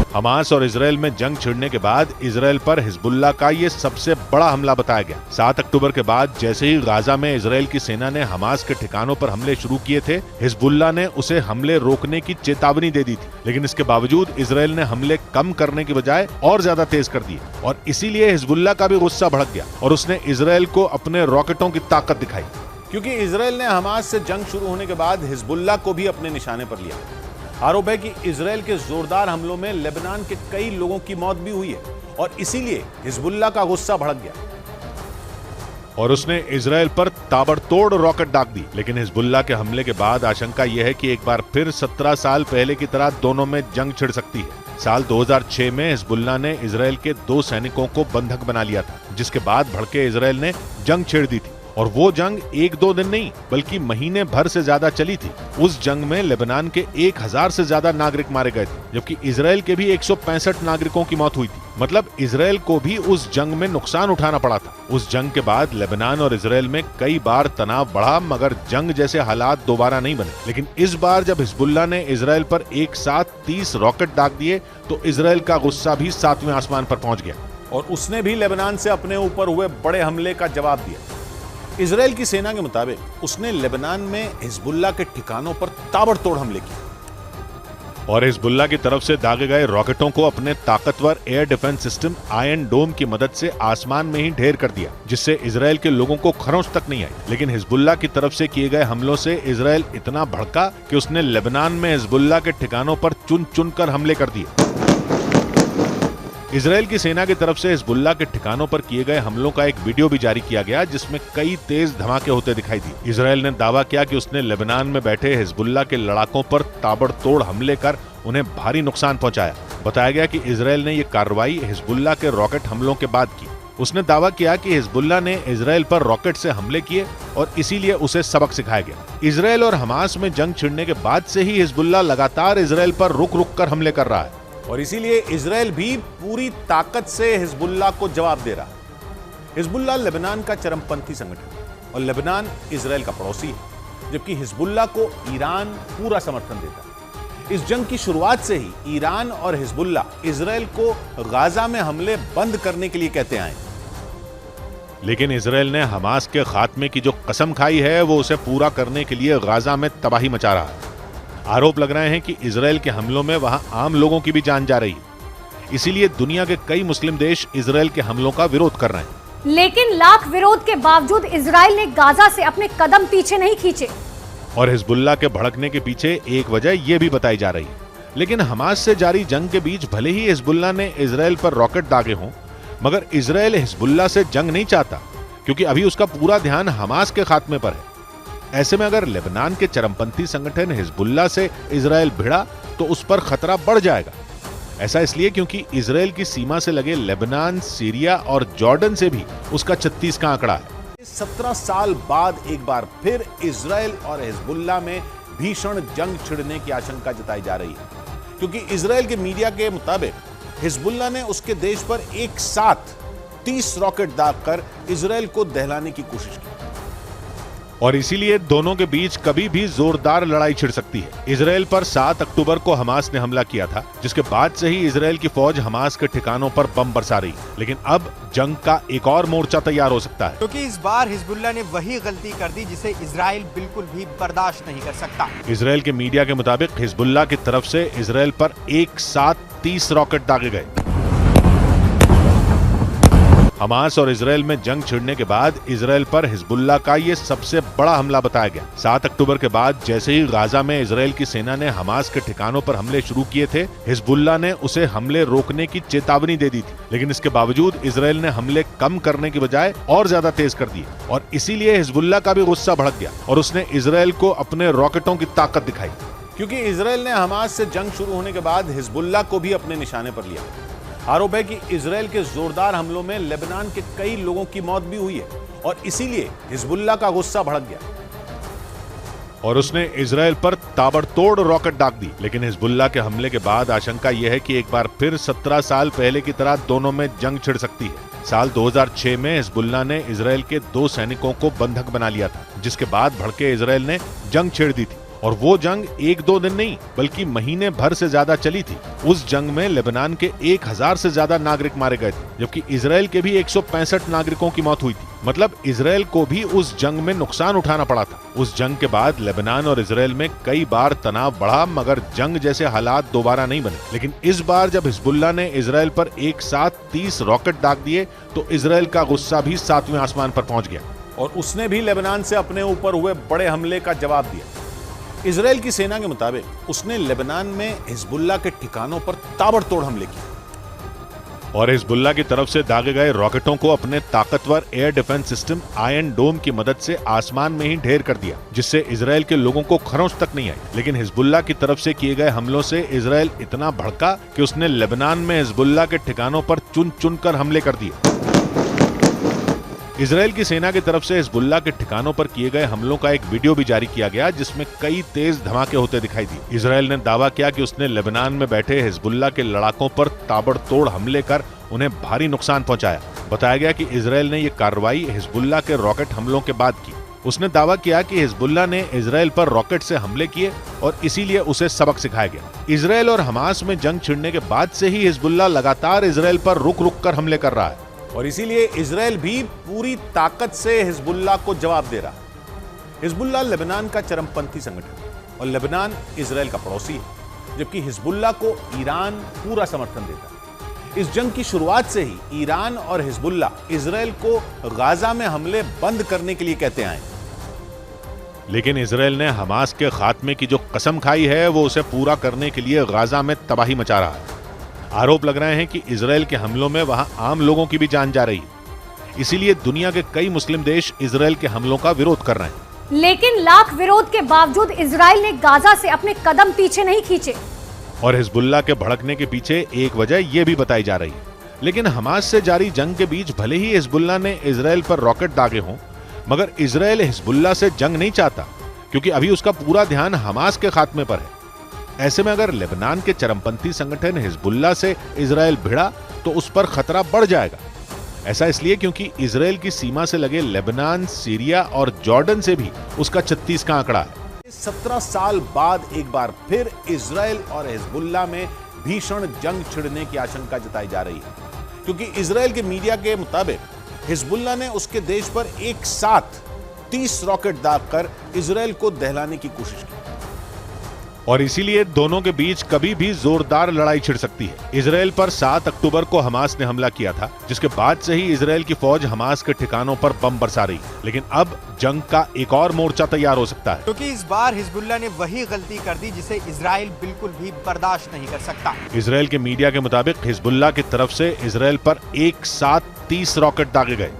हमास और इजराइल में जंग छिड़ने के बाद इजराइल पर हिजबुल्लाह का ये सबसे बड़ा हमला बताया गया। 7 अक्टूबर के बाद जैसे ही गाजा में इजराइल की सेना ने हमास के ठिकानों पर हमले शुरू किए थे, हिजबुल्लाह ने उसे हमले रोकने की चेतावनी दे दी थी। लेकिन इसके बावजूद इजराइल ने हमले कम करने की बजाय और ज्यादा तेज कर दिए और इसीलिए हिजबुल्लाह का भी गुस्सा भड़क गया और उसने इजराइल को अपने रॉकेटों की ताकत दिखाई। क्योंकि इजराइल ने हमास से जंग शुरू होने के बाद हिजबुल्लाह को भी अपने निशाने पर लिया। आरोप है कि इजराइल के जोरदार हमलों में लेबनान के कई लोगों की मौत भी हुई है और इसीलिए हिजबुल्लाह का गुस्सा भड़क गया और उसने इजराइल पर ताबड़तोड़ रॉकेट दाग दी। लेकिन हिजबुल्लाह के हमले के बाद आशंका यह है कि एक बार फिर 17 साल पहले की तरह दोनों में जंग छिड़ सकती है। साल 2006 में हिजबुल्लाह ने इजराइल के 2 सैनिकों को बंधक बना लिया था, जिसके बाद भड़के इजराइल ने जंग छेड़ दी थी और वो जंग 1-2 दिन नहीं बल्कि महीने भर से ज्यादा चली थी। उस जंग में लेबनान के 1000 से ज्यादा नागरिक मारे गए थे, जबकि इजराइल के भी 165 नागरिकों की मौत हुई थी। मतलब इजराइल को भी उस जंग में नुकसान उठाना पड़ा था। उस जंग के बाद लेबनान और इजराइल में कई बार तनाव बढ़ा, मगर जंग जैसे हालात दोबारा नहीं बने। लेकिन इस बार जब हिजबुल्लाह ने इजराइल पर एक साथ 30 रॉकेट दाग दिए तो इजराइल का गुस्सा भी 7वें आसमान पर पहुंच गया और उसने भी लेबनान से अपने ऊपर हुए बड़े हमले का जवाब दिया। इजराइल की सेना के मुताबिक उसने लेबनान में हिजबुल्लाह के ठिकानों पर ताबड़तोड़ हमले किए और हिजबुल्लाह की तरफ से दागे गए रॉकेटों को अपने ताकतवर एयर डिफेंस सिस्टम आयरन डोम की मदद से आसमान में ही ढेर कर दिया, जिससे इजराइल के लोगों को खरोंच तक नहीं आई। लेकिन हिजबुल्लाह की तरफ से किए गए हमलों से इजराइल इतना भड़का कि उसने लेबनान में हिजबुल्लाह के ठिकानों पर चुन चुन कर हमले कर दिए। इजराइल की सेना की तरफ से हिजबुल्लाह के ठिकानों पर किए गए हमलों का एक वीडियो भी जारी किया गया, जिसमें कई तेज धमाके होते दिखाई दिए। इजराइल ने दावा किया कि उसने लेबनान में बैठे हिजबुल्लाह के लड़ाकों पर ताबड़तोड़ हमले कर उन्हें भारी नुकसान पहुंचाया। बताया गया कि इजराइल ने यह कार्रवाई हिजबुल्लाह के रॉकेट हमलों के बाद की। उसने दावा किया कि हिजबुल्लाह ने इजराइल पर रॉकेट से हमले किए और इसीलिए उसे सबक सिखाया गया। इजराइल और हमास में जंग छिड़ने के बाद से ही हिजबुल्लाह लगातार इजराइल पर रुक रुक कर हमले कर रहा है और इसीलिए इजराइल भी पूरी ताकत से हिजबुल्लाह को जवाब दे रहा है। हिजबुल्लाह लेबनान का चरमपंथी संगठन है और लेबनान इजराइल का पड़ोसी है, जबकि हिजबुल्लाह को ईरान पूरा समर्थन देता है। इस जंग की शुरुआत से ही ईरान और हिजबुल्लाह इजराइल को गाजा में हमले बंद करने के लिए कहते आए। लेकिन इजराइल ने हमास के खात्मे की जो कसम खाई है वो उसे पूरा करने के लिए गाजा में तबाही मचा रहा है। आरोप लग रहे हैं कि इजराइल के हमलों में वहां आम लोगों की भी जान जा रही है। इसीलिए दुनिया के कई मुस्लिम देश इजराइल के हमलों का विरोध कर रहे हैं। लेकिन लाख विरोध के बावजूद इजराइल ने गाजा से अपने कदम पीछे नहीं खींचे और हिजबुल्लाह के भड़कने के पीछे एक वजह यह भी बताई जा रही है। लेकिन हमास से जारी जंग के बीच भले ही हिजबुल्लाह ने इजराइल पर रॉकेट दागे हों, मगर इजराइल हिजबुल्लाह से जंग नहीं चाहता, क्योंकि अभी उसका पूरा ध्यान हमास के खात्मे पर है। ऐसे में अगर लेबनान के चरमपंथी संगठन हिजबुल्लाह से इजराइल भिड़ा तो उस पर खतरा बढ़ जाएगा। ऐसा इसलिए क्योंकि इजराइल की सीमा से लगे लेबनान, सीरिया और जॉर्डन से भी उसका 36 का आंकड़ा है। 17 साल बाद एक बार फिर इजराइल और हिजबुल्लाह में भीषण जंग छिड़ने की आशंका जताई जा रही है, क्योंकि इजराइल के मीडिया के मुताबिक हिजबुल्लाह ने उसके देश पर एक साथ 30 रॉकेट दागकर इजराइल को दहलाने की कोशिश की और इसीलिए दोनों के बीच कभी भी जोरदार लड़ाई छिड़ सकती है। इजराइल पर 7 अक्टूबर को हमास ने हमला किया था, जिसके बाद से ही इजराइल की फौज हमास के ठिकानों पर बम बरसा रही। लेकिन अब जंग का एक और मोर्चा तैयार हो सकता है, क्योंकि इस बार हिजबुल्लाह ने वही गलती कर दी जिसे इजराइल बिल्कुल भी बर्दाश्त नहीं कर सकता। इजराइल के मीडिया के मुताबिक हिजबुल्लाह की तरफ से इजराइल पर एक साथ 30 रॉकेट दागे गए। हमास और इजराइल में जंग छिड़ने के बाद इजराइल पर हिजबुल्लाह का ये सबसे बड़ा हमला बताया गया। 7 अक्टूबर के बाद जैसे ही गाजा में इजराइल की सेना ने हमास के ठिकानों पर हमले शुरू किए थे, हिजबुल्लाह ने उसे हमले रोकने की चेतावनी दे दी थी। लेकिन इसके बावजूद इजराइल ने हमले कम करने की बजाय और ज्यादा तेज कर दिए और इसीलिए हिजबुल्लाह का भी गुस्सा भड़क गया और उसने इजराइल को अपने रॉकेटों की ताकत दिखाई। क्योंकि इजराइल ने हमास से जंग शुरू होने के बाद हिजबुल्लाह को भी अपने निशाने पर लिया। आरोप है कि इजरायल के जोरदार हमलों में लेबनान के कई लोगों की मौत भी हुई है और इसीलिए हिजबुल्लाह का गुस्सा भड़क गया और उसने इजरायल पर ताबड़तोड़ रॉकेट दाग दी। लेकिन हिजबुल्लाह के हमले के बाद आशंका यह है कि एक बार फिर 17 साल पहले की तरह दोनों में जंग छिड़ सकती है। साल 2006 में हिजबुल्लाह ने इजरायल के 2 सैनिकों को बंधक बना लिया था, जिसके बाद भड़के इजरायल ने जंग छेड़ दी थी और वो जंग 1-2 दिन नहीं बल्कि महीने भर से ज्यादा चली थी। उस जंग में लेबनान के 1000 से ज्यादा नागरिक मारे गए थे, जबकि इजरायल के भी 165 नागरिकों की मौत हुई थी। मतलब इजरायल को भी उस जंग में नुकसान उठाना पड़ा था। उस जंग के बाद लेबनान और इजरायल में कई बार तनाव बढ़ा, मगर जंग जैसे हालात दोबारा नहीं बने। लेकिन इस बार जब हिजबुल्लाह ने इजरायल पर एक साथ 30 रॉकेट दाग दिए तो इजरायल का गुस्सा भी 7वें आसमान पर पहुंच गया और उसने भी लेबनान से अपने ऊपर हुए बड़े हमले का जवाब दिया। इजरायल की सेना के मुताबिक उसने लेबनान में हिजबुल्लाह के ठिकानों पर ताबड़तोड़ हमले किए और हिजबुल्लाह की तरफ से दागे गए रॉकेटों को अपने ताकतवर एयर डिफेंस सिस्टम आयरन डोम की मदद से आसमान में ही ढेर कर दिया, जिससे इजरायल के लोगों को खरोंच तक नहीं आई। लेकिन हिजबुल्लाह की तरफ से किए गए हमलों से इजरायल इतना भड़का कि उसने लेबनान में हिजबुल्लाह के ठिकानों पर चुन चुनकर हमले कर दिए। इजरायल की सेना की तरफ से हिजबुल्लाह के ठिकानों पर किए गए हमलों का एक वीडियो भी जारी किया गया, जिसमें कई तेज धमाके होते दिखाई दिए। इजरायल ने दावा किया कि उसने लेबनान में बैठे हिजबुल्लाह के लड़ाकों पर ताबड़तोड़ हमले कर उन्हें भारी नुकसान पहुंचाया। बताया गया कि इजरायल ने यह कार्रवाई हिजबुल्लाह के रॉकेट हमलों के बाद की। उसने दावा किया कि हिजबुल्लाह ने इजरायल पर रॉकेट से हमले किए और इसीलिए उसे सबक सिखाया गया। इजरायल और हमास में जंग छिड़ने के बाद से ही हिजबुल्लाह लगातार इजरायल पर रुक रुक कर हमले कर रहा है और इसीलिए इजरायल भी पूरी ताकत से हिजबुल्लाह को जवाब दे रहा है। हिजबुल्लाह लेबनान का चरमपंथी संगठन है और लेबनान इजरायल का पड़ोसी है, जबकि हिजबुल्लाह को ईरान पूरा समर्थन देता है। इस जंग की शुरुआत से ही ईरान और हिजबुल्लाह इजरायल को गाजा में हमले बंद करने के लिए कहते आए। लेकिन इजरायल ने हमास के खात्मे की जो कसम खाई है वो उसे पूरा करने के लिए गाजा में तबाही मचा रहा है। आरोप लग रहे हैं कि इजरायल के हमलों में वहां आम लोगों की भी जान जा रही है। इसीलिए दुनिया के कई मुस्लिम देश इजरायल के हमलों का विरोध कर रहे हैं। लेकिन लाख विरोध के बावजूद इजरायल ने गाजा से अपने कदम पीछे नहीं खींचे और हिजबुल्लाह के भड़कने के पीछे एक वजह यह भी बताई जा रही है। लेकिन हमास से जारी जंग के बीच भले ही हिजबुल्लाह ने इजरायल पर रॉकेट दागे हों, मगर इजरायल हिजबुल्लाह से जंग नहीं चाहता, क्योंकि अभी उसका पूरा ध्यान हमास के खात्मे पर है। ऐसे में अगर लेबनान के चरमपंथी संगठन हिजबुल्लाह से इजरायल भिड़ा तो उस पर खतरा बढ़ जाएगा। ऐसा इसलिए क्योंकि इजरायल की सीमा से लगे लेबनान, सीरिया और जॉर्डन से भी उसका 36 का आंकड़ा है। 17 साल बाद एक बार फिर इजरायल और हिजबुल्लाह में भीषण जंग छिड़ने की आशंका जताई जा रही है, क्योंकि इजरायल के मीडिया के मुताबिक हिजबुल्लाह ने उसके देश पर एक साथ 30 रॉकेट दागकर इजरायल को दहलाने की कोशिश की और इसीलिए दोनों के बीच कभी भी जोरदार लड़ाई छिड़ सकती है। इजरायल पर 7 अक्टूबर को हमास ने हमला किया था, जिसके बाद से ही इजरायल की फौज हमास के ठिकानों पर बम बरसा रही। लेकिन अब जंग का एक और मोर्चा तैयार हो सकता है, क्योंकि इस बार हिजबुल्लाह ने वही गलती कर दी जिसे इजरायल बिल्कुल भी बर्दाश्त नहीं कर सकता। इजरायल के मीडिया के मुताबिक हिजबुल्लाह की तरफ से इजरायल पर एक साथ 30 रॉकेट दागे गए।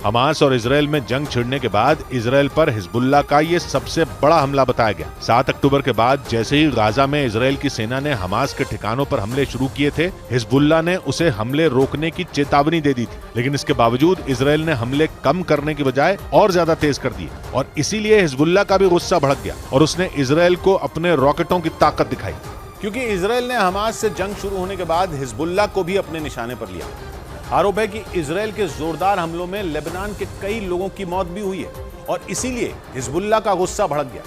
हमास और इजरायल में जंग छिड़ने के बाद इजरायल पर हिजबुल्लाह का ये सबसे बड़ा हमला बताया गया। 7 अक्टूबर के बाद जैसे ही गाजा में इजरायल की सेना ने हमास के ठिकानों पर हमले शुरू किए थे, हिजबुल्लाह ने उसे हमले रोकने की चेतावनी दे दी थी। लेकिन इसके बावजूद इजरायल ने हमले कम करने की बजाय और ज्यादा तेज कर दिए और इसीलिए हिजबुल्लाह का भी गुस्सा भड़क गया और उसने इजरायल को अपने रॉकेटों की ताकत दिखाई। क्योंकि इजरायल ने हमास से जंग शुरू होने के बाद हिजबुल्लाह को भी अपने निशाने पर लिया। आरोप है कि इजरायल के जोरदार हमलों में लेबनान के कई लोगों की मौत भी हुई है और इसीलिए हिजबुल्लाह का गुस्सा भड़क गया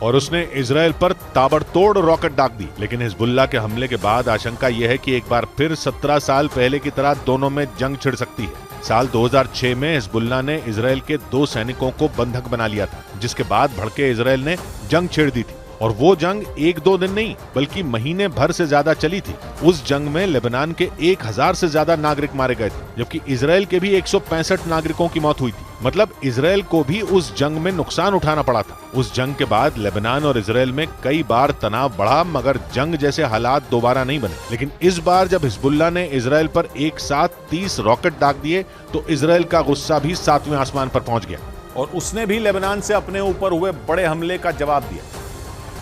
और उसने इजरायल पर ताबड़तोड़ रॉकेट दाग दी। लेकिन हिजबुल्लाह के हमले के बाद आशंका यह है कि एक बार फिर 17 साल पहले की तरह दोनों में जंग छिड़ सकती है। साल 2006 में हिजबुल्लाह ने इजरायल के 2 सैनिकों को बंधक बना लिया था, जिसके बाद भड़के इजरायल ने जंग छेड़ दी थी और वो जंग 1-2 दिन नहीं बल्कि महीने भर से ज्यादा चली थी। उस जंग में लेबनान के 1000 से ज्यादा नागरिक मारे गए थे, जबकि इजरायल के भी 165 नागरिकों की मौत हुई थी। मतलब इजरायल को भी उस जंग में नुकसान उठाना पड़ा था। उस जंग के बाद लेबनान और इजरायल में कई बार तनाव बढ़ा, मगर जंग जैसे हालात दोबारा नहीं बने। लेकिन इस बार जब हिजबुल्लाह ने इजरायल पर एक साथ 30 रॉकेट दाग दिए तो इजरायल का गुस्सा भी 7वें आसमान पर पहुंच गया और उसने भी लेबनान से अपने ऊपर हुए बड़े हमले का जवाब दिया।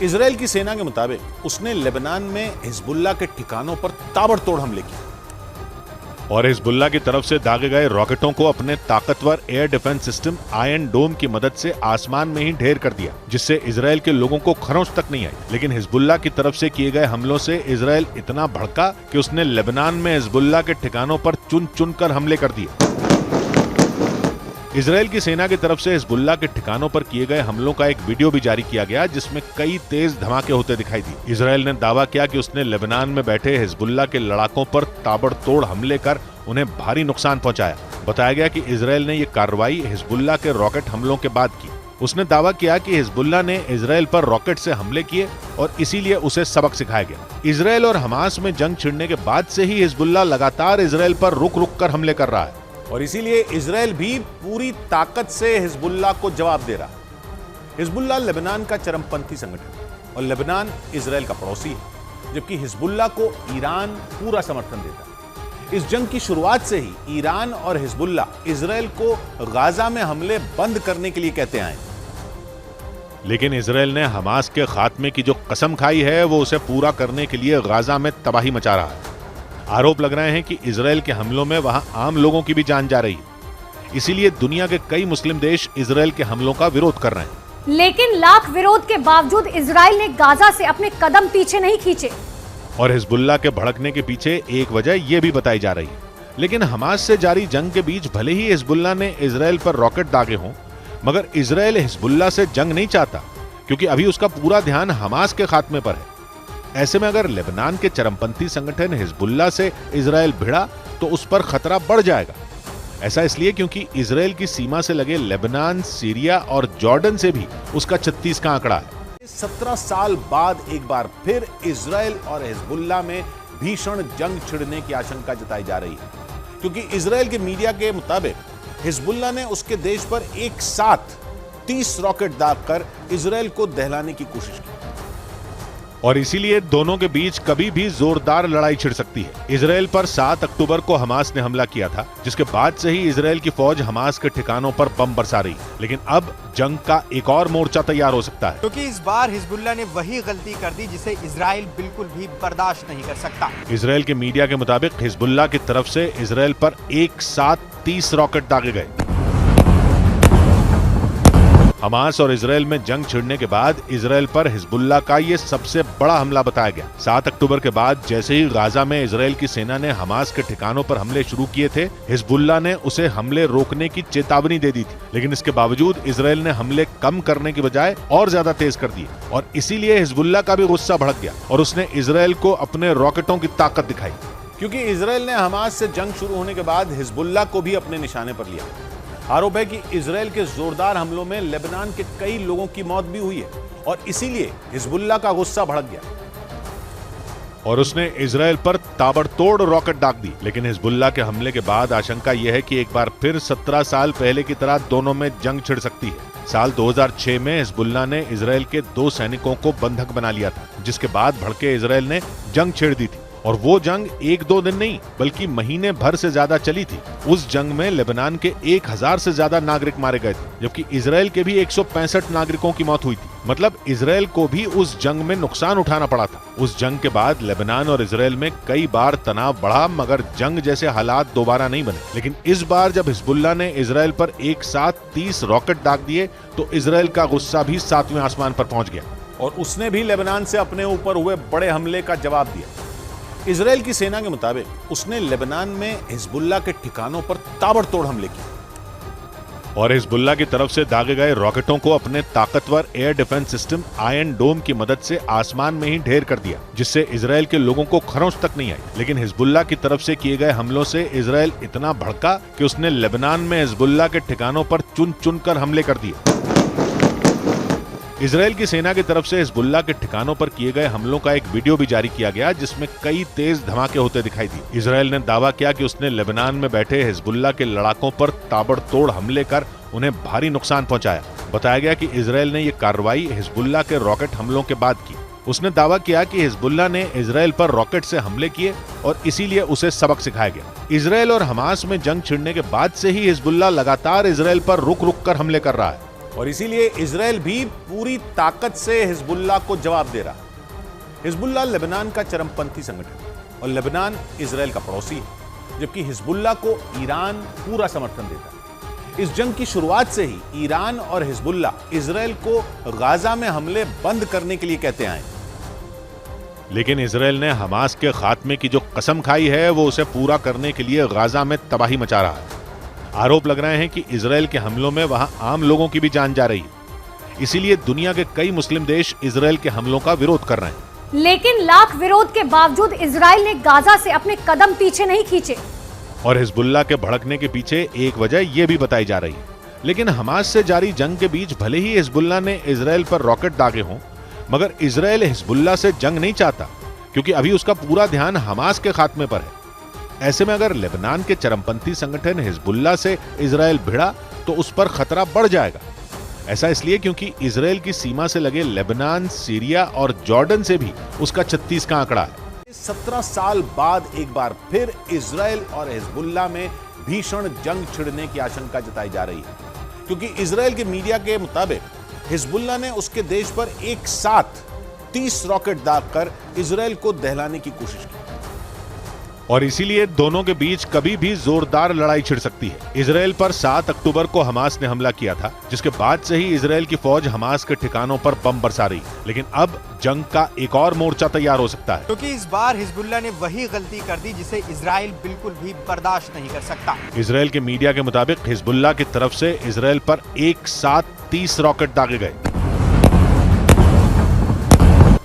इजराइल की सेना के मुताबिक उसने लेबनान में हिजबुल्लाह के ठिकानों पर ताबड़तोड़ हमले किए और हिजबुल्लाह की तरफ से दागे गए रॉकेटों को अपने ताकतवर एयर डिफेंस सिस्टम आयरन डोम की मदद से आसमान में ही ढेर कर दिया, जिससे इजराइल के लोगों को खरोंच तक नहीं आई। लेकिन हिजबुल्लाह की तरफ से किए गए हमलों से इजराइल इतना भड़का कि उसने लेबनान में हिजबुल्लाह के ठिकानों पर चुन चुन कर हमले कर दिए। इजराइल की सेना की तरफ से हिजबुल्लाह के ठिकानों पर किए गए हमलों का एक वीडियो भी जारी किया गया, जिसमें कई तेज धमाके होते दिखाई दिए। इजराइल ने दावा किया कि उसने लेबनान में बैठे हिजबुल्लाह के लड़ाकों पर ताबड़तोड़ हमले कर उन्हें भारी नुकसान पहुंचाया। बताया गया कि इजराइल ने ये कार्रवाई हिजबुल्लाह के रॉकेट हमलों के बाद की। उसने दावा किया कि हिजबुल्लाह ने इजराइल पर रॉकेट से हमले किए और इसीलिए उसे सबक सिखाया गया। इजराइल और हमास में जंग छिड़ने के बाद से ही हिजबुल्लाह लगातार इजराइल पर रुक रुक कर हमले कर रहा है और इसीलिए इजराइल भी पूरी ताकत से हिजबुल्लाह को जवाब दे रहा है। हिजबुल्लाह लेबनान का चरमपंथी संगठन है और लेबनान इजराइल का पड़ोसी है, जबकि हिजबुल्लाह को ईरान पूरा समर्थन देता है। इस जंग की शुरुआत से ही ईरान और हिजबुल्लाह इजराइल को गाजा में हमले बंद करने के लिए कहते आए, लेकिन इजराइल ने हमास के खात्मे की जो कसम खाई है वो उसे पूरा करने के लिए गाजा में तबाही मचा रहा है। आरोप लग रहे हैं कि इजराइल के हमलों में वहां आम लोगों की भी जान जा रही है। इसीलिए दुनिया के कई मुस्लिम देश इजराइल के हमलों का विरोध कर रहे हैं। लेकिन लाख विरोध के बावजूद इजराइल ने गाजा से अपने कदम पीछे नहीं खींचे और हिजबुल्लाह के भड़कने के पीछे एक वजह यह भी बताई जा रही है। लेकिन हमास से जारी जंग के बीच भले ही हिजबुल्लाह ने इजराइल पर रॉकेट दागे हों, मगर इजराइल हिजबुल्लाह से जंग नहीं चाहता, क्योंकि अभी उसका पूरा ध्यान हमास के खात्मे पर है। ऐसे में अगर लेबनान के चरमपंथी संगठन हिजबुल्लाह से इजराइल भिड़ा तो उस पर खतरा बढ़ जाएगा। ऐसा इसलिए क्योंकि इजराइल की सीमा से लगे लेबनान, सीरिया और जॉर्डन से भी उसका 36 का आंकड़ा है। 17 साल बाद एक बार फिर इजराइल और हिजबुल्लाह में भीषण जंग छिड़ने की आशंका जताई जा रही है, क्योंकि इजराइल के मीडिया के मुताबिक हिजबुल्लाह ने उसके देश पर एक साथ 30 रॉकेट दागकर इजराइल को दहलाने की कोशिश की और इसीलिए दोनों के बीच कभी भी जोरदार लड़ाई छिड़ सकती है। इजराइल पर 7 अक्टूबर को हमास ने हमला किया था, जिसके बाद से ही इजराइल की फौज हमास के ठिकानों पर बम बरसा रही। लेकिन अब जंग का एक और मोर्चा तैयार हो सकता है, क्योंकि इस बार हिजबुल्लाह ने वही गलती कर दी जिसे इजराइल बिल्कुल भी बर्दाश्त नहीं कर सकता। इजराइल के मीडिया के मुताबिक हिजबुल्लाह की तरफ से इजराइल पर एक साथ 30 रॉकेट दागे गए। हमास और इजराइल में जंग छिड़ने के बाद इजराइल पर हिजबुल्लाह का ये सबसे बड़ा हमला बताया गया। 7 अक्टूबर के बाद जैसे ही गाजा में इजराइल की सेना ने हमास के ठिकानों पर हमले शुरू किए थे, हिजबुल्लाह ने उसे हमले रोकने की चेतावनी दे दी थी। लेकिन इसके बावजूद इजराइल ने हमले कम करने की बजाय और ज्यादा तेज कर दिए और इसीलिए हिजबुल्लाह का भी गुस्सा भड़क गया और उसने इजराइल को अपने रॉकेटों की ताकत दिखाई। क्योंकि इजराइल ने हमास से जंग शुरू होने के बाद हिजबुल्लाह को भी अपने निशाने पर लिया। आरोप है कि इजराइल के जोरदार हमलों में लेबनान के कई लोगों की मौत भी हुई है और इसीलिए हिजबुल्लाह का गुस्सा भड़क गया और उसने इजराइल पर ताबड़तोड़ रॉकेट दाग दी। लेकिन हिजबुल्लाह के हमले के बाद आशंका यह है कि एक बार फिर 17 साल पहले की तरह दोनों में जंग छिड़ सकती है। साल 2006 में हिजबुल्लाह ने इजराइल के 2 सैनिकों को बंधक बना लिया था, जिसके बाद भड़के इजराइल ने जंग छेड़ दी थी और वो जंग 1-2 दिन नहीं बल्कि महीने भर से ज्यादा चली थी। उस जंग में लेबनान के 1000 से ज्यादा नागरिक मारे गए थे, जबकि इजराइल के भी 165 नागरिकों की मौत हुई थी। मतलब इजराइल को भी उस जंग में नुकसान उठाना पड़ा था। उस जंग के बाद लेबनान और इजराइल में कई बार तनाव बढ़ा, मगर जंग जैसे हालात दोबारा नहीं बने। लेकिन इस बार जब हिजबुल्लाह ने इजराइल पर एक साथ 30 रॉकेट दाग दिए तो इजराइल का गुस्सा भी 7वें आसमान पर पहुंच गया और उसने भी लेबनान से अपने ऊपर हुए बड़े हमले का जवाब दिया। इजराइल की सेना के मुताबिक उसने लेबनान में हिजबुल्लाह के ठिकानों पर ताबड़तोड़ हमले किए और हिजबुल्लाह की तरफ से दागे गए रॉकेटों को अपने ताकतवर एयर डिफेंस सिस्टम आयरन डोम की मदद से आसमान में ही ढेर कर दिया, जिससे इजराइल के लोगों को खरोंच तक नहीं आई। लेकिन हिजबुल्लाह की तरफ से किए गए हमलों से इजराइल इतना भड़का कि उसने लेबनान में हिजबुल्लाह के ठिकानों पर चुन चुन कर हमले कर दिए। इजराइल की सेना की तरफ से हिजबुल्लाह के ठिकानों पर किए गए हमलों का एक वीडियो भी जारी किया गया, जिसमें कई तेज धमाके होते दिखाई दिए। इजराइल ने दावा किया कि उसने लेबनान में बैठे हिजबुल्लाह के लड़ाकों पर ताबड़तोड़ हमले कर उन्हें भारी नुकसान पहुंचाया। बताया गया कि इजराइल ने यह कार्रवाई हिजबुल्लाह के रॉकेट हमलों के बाद की। उसने दावा किया कि हिजबुल्लाह ने इजराइल पर रॉकेट से हमले किए और इसीलिए उसे सबक सिखाया गया। इजराइल और हमास में जंग छिड़ने के बाद से ही हिजबुल्लाह लगातार इजराइल पर रुक रुक कर हमले कर रहा है और इसीलिए इजरायल भी पूरी ताकत से हिजबुल्लाह को जवाब दे रहा है। हिजबुल्लाह लेबनान का चरमपंथी संगठन है और लेबनान इजरायल का पड़ोसी है, जबकि हिजबुल्लाह को ईरान पूरा समर्थन देता है। इस जंग की शुरुआत से ही ईरान और हिजबुल्लाह इजरायल को गाजा में हमले बंद करने के लिए कहते आए। लेकिन इजरायल ने हमास के खात्मे की जो कसम खाई है वो उसे पूरा करने के लिए गाजा में तबाही मचा रहा है। आरोप लग रहे हैं कि इजरायल के हमलों में वहां आम लोगों की भी जान जा रही है। इसीलिए दुनिया के कई मुस्लिम देश इजरायल के हमलों का विरोध कर रहे हैं। लेकिन लाख विरोध के बावजूद इजरायल ने गाजा से अपने कदम पीछे नहीं खींचे। और हिजबुल्लाह के भड़कने के पीछे एक वजह यह भी बताई जा रही है। लेकिन हमास से जारी जंग के बीच भले ही हिजबुल्लाह ने इजरायल पर रॉकेट दागे हों, मगर इजरायल हिजबुल्लाह से जंग नहीं चाहता, क्योंकि अभी उसका पूरा ध्यान हमास के खात्मे पर है। ऐसे में अगर लेबनान के चरमपंथी संगठन हिजबुल्लाह से इजरायल भिड़ा तो उस पर खतरा बढ़ जाएगा। ऐसा इसलिए क्योंकि इजरायल की सीमा से लगे लेबनान, सीरिया और जॉर्डन से भी उसका 36 का आंकड़ा है। 17 साल बाद एक बार फिर इजरायल और हिजबुल्लाह में भीषण जंग छिड़ने की आशंका जताई जा रही है, क्योंकि इजरायल के मीडिया के मुताबिक हिजबुल्लाह ने उसके देश पर एक साथ 30 रॉकेट दागकर इजरायल को दहलाने की कोशिश की। और इसीलिए दोनों के बीच कभी भी जोरदार लड़ाई छिड़ सकती है। इजरायल पर 7 अक्टूबर को हमास ने हमला किया था, जिसके बाद से ही इजरायल की फौज हमास के ठिकानों पर बम बरसा रही। लेकिन अब जंग का एक और मोर्चा तैयार हो सकता है, क्योंकि इस बार हिजबुल्लाह ने वही गलती कर दी जिसे इजराइल बिल्कुल भी बर्दाश्त नहीं कर सकता। इजरायल के मीडिया के मुताबिक हिजबुल्लाह की तरफ से इजरायल पर एक साथ 30 रॉकेट दागे गए।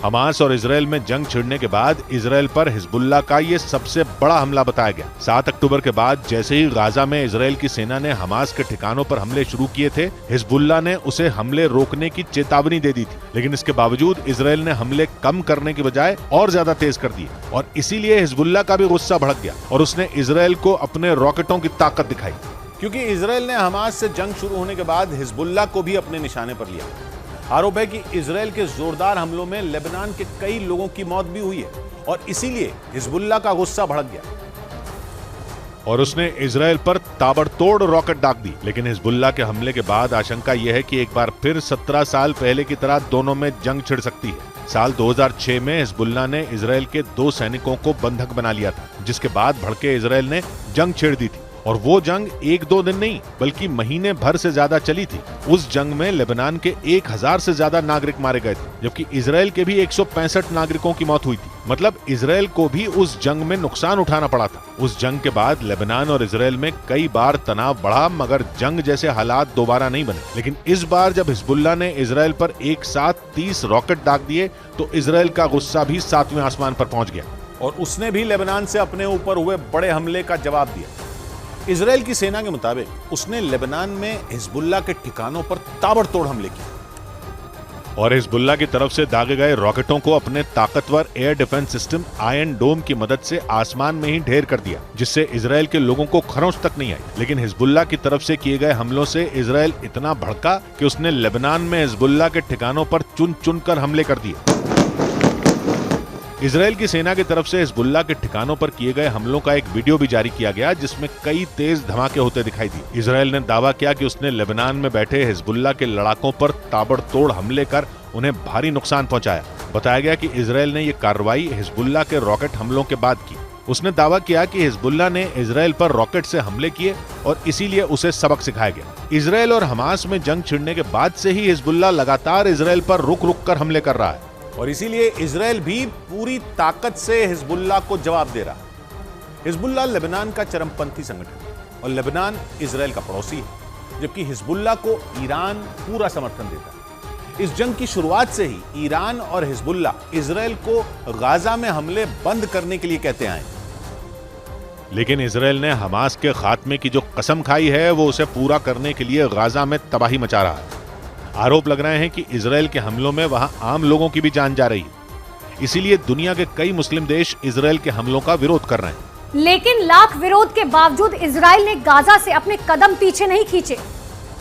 हमास और इजरायल में जंग छिड़ने के बाद इजरायल पर हिजबुल्लाह का ये सबसे बड़ा हमला बताया गया। 7 अक्टूबर के बाद जैसे ही गाजा में इजरायल की सेना ने हमास के ठिकानों पर हमले शुरू किए थे, हिजबुल्लाह ने उसे हमले रोकने की चेतावनी दे दी थी। लेकिन इसके बावजूद इजरायल ने हमले कम करने की बजाय और ज्यादा तेज कर दिए, और इसीलिए हिजबुल्लाह का भी गुस्सा भड़क गया और उसने इजरायल को अपने रॉकेटों की ताकत दिखाई। क्योंकि इजरायल ने हमास से जंग शुरू होने के बाद हिजबुल्लाह को भी अपने निशाने पर लिया। आरोप है कि इजरायल के जोरदार हमलों में लेबनान के कई लोगों की मौत भी हुई है, और इसीलिए हिजबुल्लाह का गुस्सा भड़क गया और उसने इजरायल पर ताबड़तोड़ रॉकेट दाग दी। लेकिन हिजबुल्लाह के हमले के बाद आशंका यह है कि एक बार फिर 17 साल पहले की तरह दोनों में जंग छिड़ सकती है। साल 2006 में हिजबुल्लाह ने इजरायल के 2 सैनिकों को बंधक बना लिया था, जिसके बाद भड़के इजरायल ने जंग छेड़ दी थी। और वो जंग 1-2 दिन नहीं बल्कि महीने भर से ज्यादा चली थी। उस जंग में लेबनान के 1000 से ज्यादा नागरिक मारे गए थे, जबकि इजरायल के भी 165 नागरिकों की मौत हुई थी। मतलब इजरायल को भी उस जंग में नुकसान उठाना पड़ा था। उस जंग के बाद लेबनान और इजरायल में कई बार तनाव बढ़ा, मगर जंग जैसे हालात दोबारा नहीं बने। लेकिन इस बार जब हिजबुल्लाह ने इजरायल पर एक साथ 30 रॉकेट दाग दिए तो इजरायल का गुस्सा भी 7वें आसमान पर पहुंच गया और उसने भी लेबनान से अपने ऊपर हुए बड़े हमले का जवाब दिया। इजरायल की सेना के मुताबिक उसने लेबनान में हिजबुल्लाह के ठिकानों पर ताबड़तोड़ हमले किए और हिजबुल्लाह की तरफ से दागे गए रॉकेटों को अपने ताकतवर एयर डिफेंस सिस्टम आयरन डोम की मदद से आसमान में ही ढेर कर दिया, जिससे इजरायल के लोगों को खरोंच तक नहीं आई। लेकिन हिजबुल्लाह की तरफ से किए गए हमलों से इजरायल इतना भड़का कि उसने लेबनान में हिजबुल्लाह के ठिकानों पर चुन चुन कर हमले कर दिए। इजरायल की सेना की तरफ से हिजबुल्लाह के ठिकानों पर किए गए हमलों का एक वीडियो भी जारी किया गया, जिसमें कई तेज धमाके होते दिखाई दिए। इजरायल ने दावा किया कि उसने लेबनान में बैठे हिजबुल्लाह के लड़ाकों पर ताबड़तोड़ हमले कर उन्हें भारी नुकसान पहुंचाया। बताया गया कि इजरायल ने यह कार्रवाई हिजबुल्लाह के रॉकेट हमलों के बाद की। उसने दावा किया कि हिजबुल्लाह ने इजरायल पर रॉकेट से हमले किए और इसीलिए उसे सबक सिखाया गया। इजरायल और हमास में जंग छिड़ने के बाद से ही हिजबुल्लाह लगातार इजरायल पर रुक रुक कर हमले कर रहा है और इसीलिए इजरायल भी पूरी ताकत से हिजबुल्लाह को जवाब दे रहा है। हिजबुल्लाह लेबनान का चरमपंथी संगठन है और लेबनान इजरायल का पड़ोसी है, जबकि हिजबुल्लाह को ईरान पूरा समर्थन देता है। इस जंग की शुरुआत से ही ईरान और हिजबुल्लाह इजरायल को गाजा में हमले बंद करने के लिए कहते आए। लेकिन इजरायल ने हमास के खात्मे की जो कसम खाई है वो उसे पूरा करने के लिए गाजा में तबाही मचा रहा है। आरोप लग रहे हैं कि इजरायल के हमलों में वहां आम लोगों की भी जान जा रही है। इसीलिए दुनिया के कई मुस्लिम देश इजरायल के हमलों का विरोध कर रहे हैं। लेकिन लाख विरोध के बावजूद इजरायल ने गाजा से अपने कदम पीछे नहीं खींचे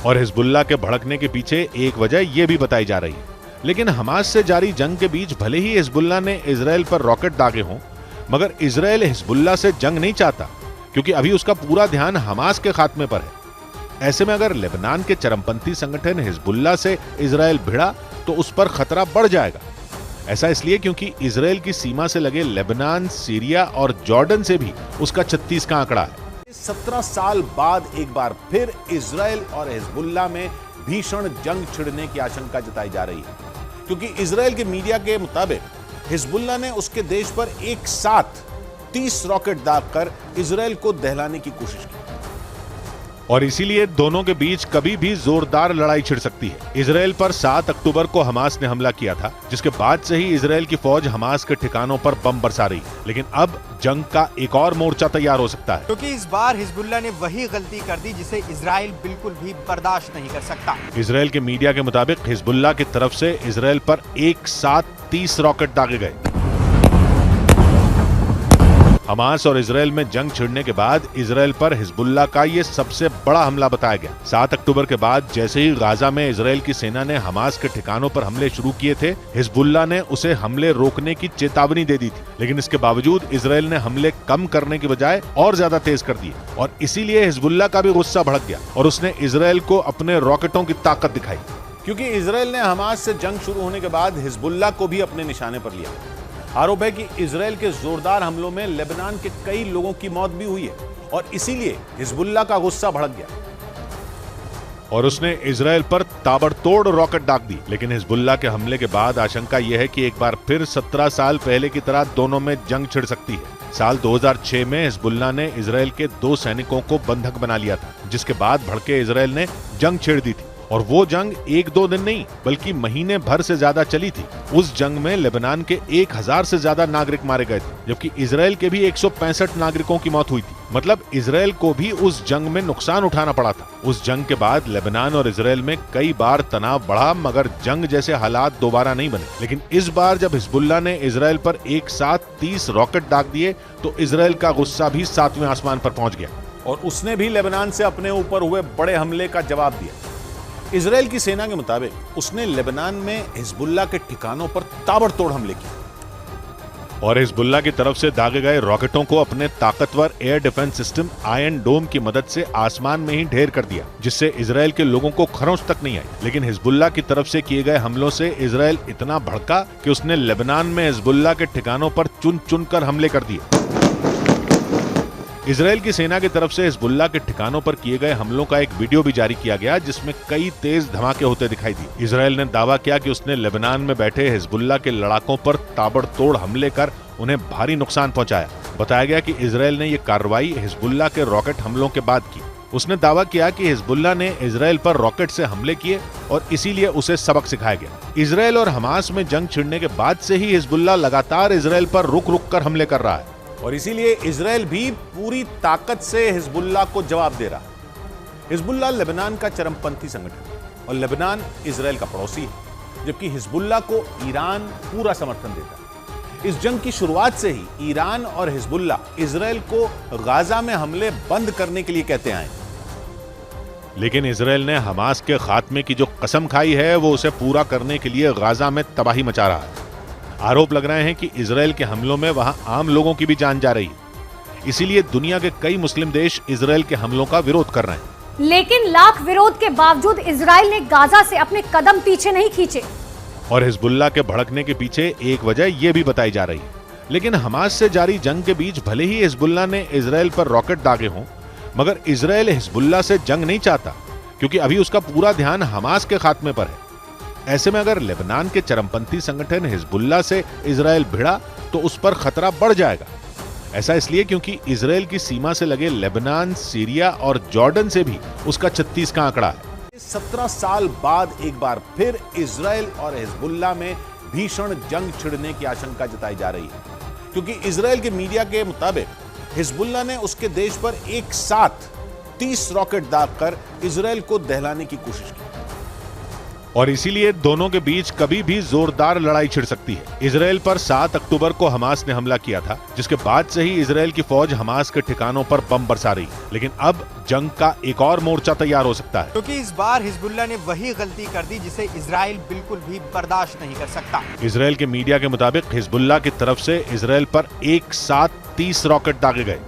और हिजबुल्लाह के भड़कने के पीछे एक वजह यह भी बताई जा रही है। लेकिन हमास से जारी जंग के बीच भले ही हिजबुल्लाह ने इजरायल पर रॉकेट दागे हों, मगर इजरायल हिजबुल्लाह से जंग नहीं चाहता, क्योंकि अभी उसका पूरा ध्यान हमास के खात्मे पर है। ऐसे में अगर लेबनान के चरमपंथी संगठन हिजबुल्लाह से इजरायल भिड़ा तो उस पर खतरा बढ़ जाएगा। ऐसा इसलिए क्योंकि इजरायल की सीमा से लगे लेबनान, सीरिया और जॉर्डन से भी उसका 36 का आंकड़ा है। 17 साल बाद एक बार फिर इजरायल और हिजबुल्लाह में भीषण जंग छिड़ने की आशंका जताई जा रही है, क्योंकि इजरायल के मीडिया के मुताबिक हिजबुल्लाह ने उसके देश पर एक साथ 30 रॉकेट दागकर इजरायल को दहलाने की कोशिश की और इसीलिए दोनों के बीच कभी भी जोरदार लड़ाई छिड़ सकती है। इजरायल पर 7 अक्टूबर को हमास ने हमला किया था, जिसके बाद से ही इजरायल की फौज हमास के ठिकानों पर बम बरसा रही, लेकिन अब जंग का एक और मोर्चा तैयार हो सकता है, क्योंकि इस बार हिजबुल्लाह ने वही गलती कर दी जिसे इजराइल बिल्कुल भी बर्दाश्त नहीं कर सकता। इजरायल के मीडिया के मुताबिक हिजबुल्लाह की तरफ से इजरायल पर एक साथ 30 रॉकेट दागे गए। हमास और इजरायल में जंग छिड़ने के बाद इजरायल पर हिजबुल्लाह का ये सबसे बड़ा हमला बताया गया। 7 अक्टूबर के बाद जैसे ही गाजा में इजरायल की सेना ने हमास के ठिकानों पर हमले शुरू किए थे, हिजबुल्लाह ने उसे हमले रोकने की चेतावनी दे दी थी, लेकिन इसके बावजूद इजरायल ने हमले कम करने की बजाय और ज्यादा तेज कर दिए और इसीलिए हिजबुल्लाह का भी गुस्सा भड़क गया और उसने इजरायल को अपने रॉकेटों की ताकत दिखाई। क्योंकि इजरायल ने हमास से जंग शुरू होने के बाद हिजबुल्लाह को भी अपने निशाने पर लिया। आरोप है कि इजरायल के जोरदार हमलों में लेबनान के कई लोगों की मौत भी हुई है और इसीलिए हिजबुल्लाह का गुस्सा भड़क गया और उसने इजरायल पर ताबड़तोड़ रॉकेट दाग दी। लेकिन हिजबुल्लाह के हमले के बाद आशंका यह है कि एक बार फिर 17 साल पहले की तरह दोनों में जंग छिड़ सकती है। साल 2006 में हिजबुल्लाह ने इजरायल के 2 सैनिकों को बंधक बना लिया था, जिसके बाद भड़के इजरायल ने जंग छेड़ दी थी और वो जंग 1-2 दिन नहीं बल्कि महीने भर से ज्यादा चली थी। उस जंग में लेबनान के 1000 से ज्यादा नागरिक मारे गए थे, जबकि इजरायल के भी 165 नागरिकों की मौत हुई थी। मतलब इजरायल को भी उस जंग में नुकसान उठाना पड़ा था। उस जंग के बाद लेबनान और इजरायल में कई बार तनाव बढ़ा, मगर जंग जैसे हालात दोबारा नहीं बने। लेकिन इस बार जब हिजबुल्लाह ने इजरायल पर एक साथ 30 रॉकेट दाग दिए तो इजरायल का गुस्सा भी 7वें आसमान पर पहुंच गया और उसने भी लेबनान से अपने ऊपर हुए बड़े हमले का जवाब दिया। इजरायल की सेना के मुताबिक उसने लेबनान में हिजबुल्लाह के ठिकानों पर ताबड़तोड़ हमले किए और हिजबुल्लाह की तरफ से दागे गए रॉकेटों को अपने ताकतवर एयर डिफेंस सिस्टम आयरन डोम की मदद से आसमान में ही ढेर कर दिया, जिससे इजरायल के लोगों को खरोंच तक नहीं आई। लेकिन हिजबुल्लाह की तरफ से किए गए हमलों से इजरायल इतना भड़का कि उसने लेबनान में हिजबुल्लाह के ठिकानों पर चुन चुन कर हमले कर दिए। इजरायल की सेना की तरफ से हिजबुल्लाह के ठिकानों पर किए गए हमलों का एक वीडियो भी जारी किया गया, जिसमें कई तेज धमाके होते दिखाई दिए। इजरायल ने दावा किया कि उसने लेबनान में बैठे हिजबुल्लाह के लड़ाकों पर ताबड़तोड़ हमले कर उन्हें भारी नुकसान पहुंचाया। बताया गया कि इजरायल ने यह कार्रवाई हिजबुल्लाह के रॉकेट हमलों के बाद की। उसने दावा किया कि हिजबुल्लाह ने इजरायल पर रॉकेट से हमले किए और इसीलिए उसे सबक सिखाया गया। इजरायल और हमास में जंग छिड़ने के बाद से ही हिजबुल्लाह लगातार इजरायल पर रुक रुक कर हमले कर रहा है और इसीलिए इजरायल भी पूरी ताकत से हिजबुल्लाह को जवाब दे रहा है। हिजबुल्लाह लेबनान का चरमपंथी संगठन है और लेबनान इजरायल का पड़ोसी है, जबकि हिजबुल्लाह को ईरान पूरा समर्थन देता है। इस जंग की शुरुआत से ही ईरान और हिजबुल्लाह इजरायल को गाजा में हमले बंद करने के लिए कहते आए, लेकिन इजरायल ने हमास के खात्मे की जो कसम खाई है वो उसे पूरा करने के लिए गाजा में तबाही मचा रहा है। आरोप लग रहे हैं कि इजरायल के हमलों में वहां आम लोगों की भी जान जा रही है। इसीलिए दुनिया के कई मुस्लिम देश इजरायल के हमलों का विरोध कर रहे हैं। लेकिन लाख विरोध के बावजूद इजरायल ने गाजा से अपने कदम पीछे नहीं खींचे और हिजबुल्लाह के भड़कने के पीछे एक वजह यह भी बताई जा रही है। लेकिन हमास से जारी जंग के बीच भले ही हिजबुल्लाह ने इजरायल पर रॉकेट दागे हों, मगर इजरायल हिजबुल्लाह से जंग नहीं चाहता, क्योंकि अभी उसका पूरा ध्यान हमास के खात्मे पर है। ऐसे में अगर लेबनान के चरमपंथी संगठन हिजबुल्लाह से इजरायल भिड़ा तो उस पर खतरा बढ़ जाएगा। ऐसा इसलिए क्योंकि इजरायल की सीमा से लगे लेबनान, सीरिया और जॉर्डन से भी उसका 36 का आंकड़ा है। 17 साल बाद एक बार फिर इजरायल और हिजबुल्लाह में भीषण जंग छिड़ने की आशंका जताई जा रही है, क्योंकि इजरायल के मीडिया के मुताबिक हिजबुल्लाह ने उसके देश पर एक साथ 30 रॉकेट दागकर इजरायल को दहलाने की कोशिश की और इसीलिए दोनों के बीच कभी भी जोरदार लड़ाई छिड़ सकती है। इजरायल पर 7 अक्टूबर को हमास ने हमला किया था, जिसके बाद से ही इजरायल की फौज हमास के ठिकानों पर बम बरसा रही, लेकिन अब जंग का एक और मोर्चा तैयार हो सकता है, क्योंकि इस बार हिजबुल्लाह ने वही गलती कर दी जिसे इजराइल बिल्कुल भी बर्दाश्त नहीं कर सकता। इजरायल के मीडिया के मुताबिक हिजबुल्लाह की तरफ से इजरायल पर एक साथ 30 रॉकेट दागे गए।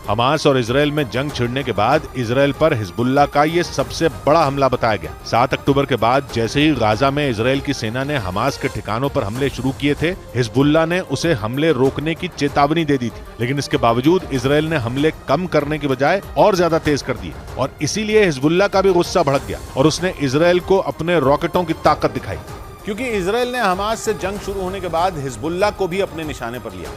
हमास और इजरायल में जंग छिड़ने के बाद इजरायल पर हिजबुल्लाह का ये सबसे बड़ा हमला बताया गया। 7 अक्टूबर के बाद जैसे ही गाजा में इजरायल की सेना ने हमास के ठिकानों पर हमले शुरू किए थे, हिजबुल्लाह ने उसे हमले रोकने की चेतावनी दे दी थी, लेकिन इसके बावजूद इजरायल ने हमले कम करने की बजाय और ज्यादा तेज कर दिए और इसीलिए हिजबुल्लाह का भी गुस्सा भड़क गया और उसने इजरायल को अपने रॉकेटों की ताकत दिखाई। क्योंकि इजरायल ने हमास से जंग शुरू होने के बाद हिजबुल्लाह को भी अपने निशाने पर लिया।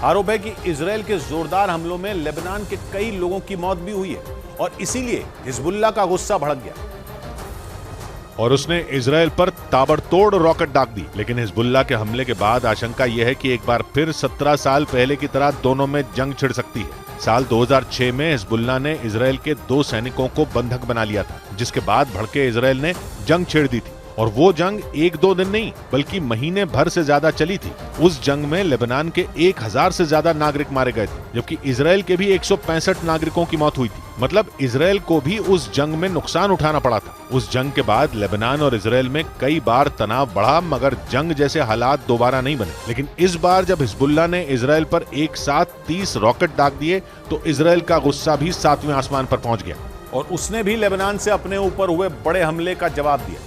आरोप है कि इजरायल के जोरदार हमलों में लेबनान के कई लोगों की मौत भी हुई है और इसीलिए हिजबुल्लाह का गुस्सा भड़क गया और उसने इजरायल पर ताबड़तोड़ रॉकेट दाग दी। लेकिन हिजबुल्लाह के हमले के बाद आशंका यह है कि एक बार फिर 17 साल पहले की तरह दोनों में जंग छिड़ सकती है। साल 2006 में हिजबुल्लाह ने इजरायल के 2 सैनिकों को बंधक बना लिया था, जिसके बाद भड़के इजरायल ने जंग छेड़ दी थी और वो जंग 1-2 दिन नहीं बल्कि महीने भर से ज्यादा चली थी। उस जंग में लेबनान के 1000 से ज्यादा नागरिक मारे गए थे, जबकि इजरायल के भी 165 नागरिकों की मौत हुई थी। मतलब इजरायल को भी उस जंग में नुकसान उठाना पड़ा था। उस जंग के बाद लेबनान और इजरायल में कई बार तनाव बढ़ा, मगर जंग जैसे हालात दोबारा नहीं बने। लेकिन इस बार जब हिजबुल्लाह ने इजरायल पर एक साथ 30 रॉकेट दाग दिए तो इजरायल का गुस्सा भी 7वें आसमान पर पहुंच गया और उसने भी लेबनान से अपने ऊपर हुए बड़े हमले का जवाब दिया।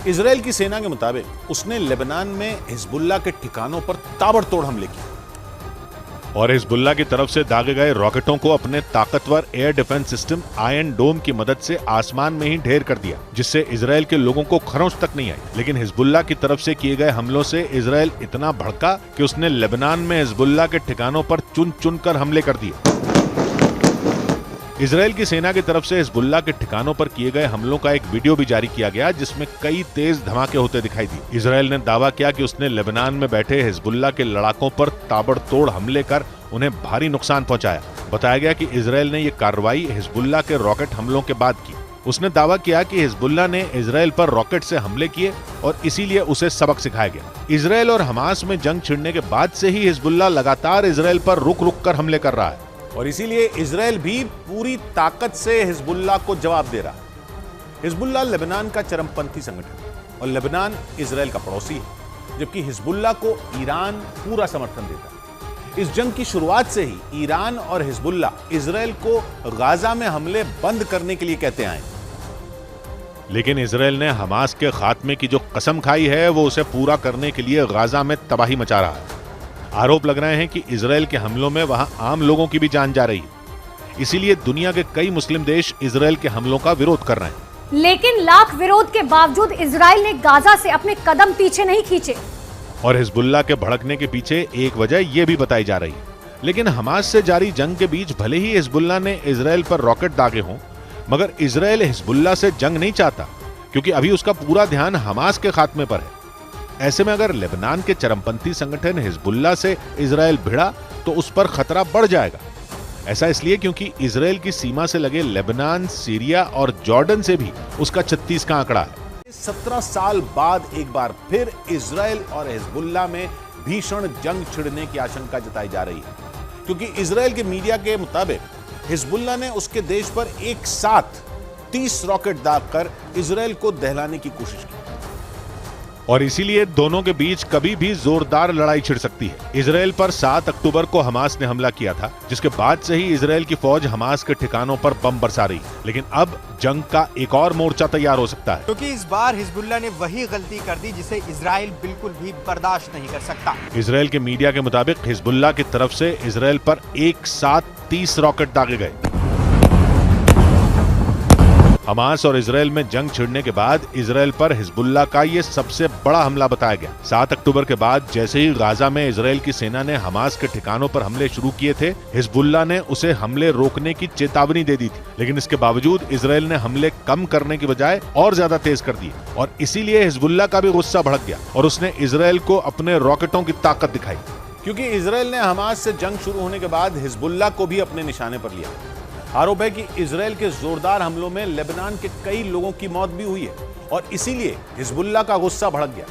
इजरायल की सेना के मुताबिक उसने लेबनान में हिजबुल्लाह के ठिकानों पर ताबड़तोड़ हमले किए और हिजबुल्लाह की तरफ से दागे गए रॉकेटों को अपने ताकतवर एयर डिफेंस सिस्टम आयरन डोम की मदद से आसमान में ही ढेर कर दिया, जिससे इजरायल के लोगों को खरोंच तक नहीं आई। लेकिन हिजबुल्लाह की तरफ से किए गए हमलों से इजरायल इतना भड़का कि उसने लेबनान में हिजबुल्लाह के ठिकानों पर चुन चुन कर हमले कर दिए। इजरायल की सेना की तरफ से हिजबुल्लाह के ठिकानों पर किए गए हमलों का एक वीडियो भी जारी किया गया, जिसमें कई तेज धमाके होते दिखाई दिए। इजरायल ने दावा किया कि उसने लेबनान में बैठे हिजबुल्लाह के लड़ाकों पर ताबड़तोड़ हमले कर उन्हें भारी नुकसान पहुंचाया। बताया गया कि इजरायल ने यह कार्रवाई हिजबुल्लाह के रॉकेट हमलों के बाद की। उसने दावा किया कि हिजबुल्लाह ने इजरायल पर रॉकेट से हमले किए और इसीलिए उसे सबक सिखाया गया। इजरायल और हमास में जंग छिड़ने के बाद से ही हिजबुल्लाह लगातार इजरायल पर रुक रुक कर हमले कर रहा है और इसीलिए इजरायल भी पूरी ताकत से हिजबुल्लाह को जवाब दे रहा है। हिजबुल्लाह लेबनान का चरमपंथी संगठन है और लेबनान इजरायल का पड़ोसी है, जबकि हिजबुल्लाह को ईरान पूरा समर्थन देता है। इस जंग की शुरुआत से ही ईरान और हिजबुल्लाह इजरायल को गाजा में हमले बंद करने के लिए कहते आए, लेकिन इजरायल ने हमास के खात्मे की जो कसम खाई है वो उसे पूरा करने के लिए गाजा में तबाही मचा रहा है। आरोप लग रहे हैं कि इजरायल के हमलों में वहां आम लोगों की भी जान जा रही है। इसीलिए दुनिया के कई मुस्लिम देश इजरायल के हमलों का विरोध कर रहे हैं। लेकिन लाख विरोध के बावजूद इजरायल ने गाजा से अपने कदम पीछे नहीं खींचे और हिजबुल्लाह के भड़कने के पीछे एक वजह यह भी बताई जा रही है। लेकिन हमास से जारी जंग के बीच भले ही हिजबुल्लाह ने इजरायल पर रॉकेट दागे हों, मगर इजरायल हिजबुल्लाह से जंग नहीं चाहता, क्योंकि अभी उसका पूरा ध्यान हमास के खात्मे पर है। ऐसे में अगर लेबनान के चरमपंथी संगठन हिजबुल्लाह से इजरायल भिड़ा तो उस पर खतरा बढ़ जाएगा। ऐसा इसलिए क्योंकि इजरायल की सीमा से लगे लेबनान, सीरिया और जॉर्डन से भी उसका 36 का आंकड़ा है। 17 साल बाद एक बार फिर इजरायल और हिजबुल्लाह में भीषण जंग छिड़ने की आशंका जताई जा रही है, क्योंकि इजरायल के मीडिया के मुताबिक हिजबुल्लाह ने उसके देश पर एक साथ 30 रॉकेट दागकर इजरायल को दहलाने की कोशिश की और इसीलिए दोनों के बीच कभी भी जोरदार लड़ाई छिड़ सकती है। इजरायल पर 7 अक्टूबर को हमास ने हमला किया था, जिसके बाद से ही इजरायल की फौज हमास के ठिकानों पर बम बरसा रही। लेकिन अब जंग का एक और मोर्चा तैयार हो सकता है, क्योंकि इस बार हिजबुल्लाह ने वही गलती कर दी जिसे इजरायल बिल्कुल भी बर्दाश्त नहीं कर सकता। इजरायल के मीडिया के मुताबिक हिजबुल्लाह की तरफ से इजरायल पर एक साथ 30 रॉकेट दागे गए। हमास और इजरायल में जंग छिड़ने के बाद इजरायल पर हिजबुल्लाह का ये सबसे बड़ा हमला बताया गया। 7 अक्टूबर के बाद जैसे ही गाजा में इजरायल की सेना ने हमास के ठिकानों पर हमले शुरू किए थे, हिजबुल्लाह ने उसे हमले रोकने की चेतावनी दे दी थी, लेकिन इसके बावजूद इजरायल ने हमले कम करने की बजाय और ज्यादा तेज कर दिए और इसीलिए हिजबुल्लाह का भी गुस्सा भड़क गया और उसने इजरायल को अपने रॉकेटों की ताकत दिखाई। क्योंकि इजरायल ने हमास से जंग शुरू होने के बाद हिजबुल्लाह को भी अपने निशाने पर लिया। आरोप है कि इजरायल के जोरदार हमलों में लेबनान के कई लोगों की मौत भी हुई है और इसीलिए हिजबुल्लाह का गुस्सा भड़क गया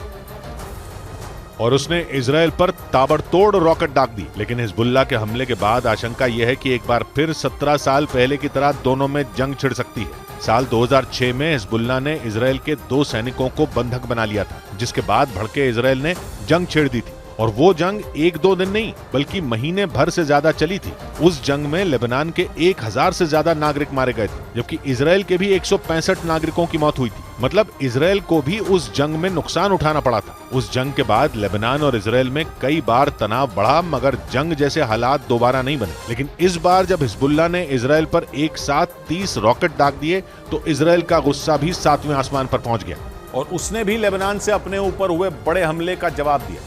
और उसने इजरायल पर ताबड़तोड़ रॉकेट दाग दी। लेकिन हिजबुल्लाह के हमले के बाद आशंका यह है कि एक बार फिर 17 साल पहले की तरह दोनों में जंग छिड़ सकती है। साल 2006 में हिजबुल्लाह ने इजरायल के 2 सैनिकों को बंधक बना लिया था, जिसके बाद भड़के इजरायल ने जंग छेड़ दी थी और वो जंग एक दो दिन नहीं बल्कि महीने भर से ज्यादा चली थी। उस जंग में लेबनान के 1000 से ज्यादा नागरिक मारे गए थे, जबकि इजराइल के भी 165 नागरिकों की मौत हुई थी। मतलब इजराइल को भी उस जंग में नुकसान उठाना पड़ा था। उस जंग के बाद लेबनान और इजराइल में कई बार तनाव बढ़ा, मगर जंग जैसे हालात दोबारा नहीं बने। लेकिन इस बार जब हिजबुल्लाह ने इजराइल पर एक साथ 30 रॉकेट दाग दिए तो इजराइल का गुस्सा भी 7वें आसमान पर पहुंच गया और उसने भी लेबनान से अपने ऊपर हुए बड़े हमले का जवाब दिया।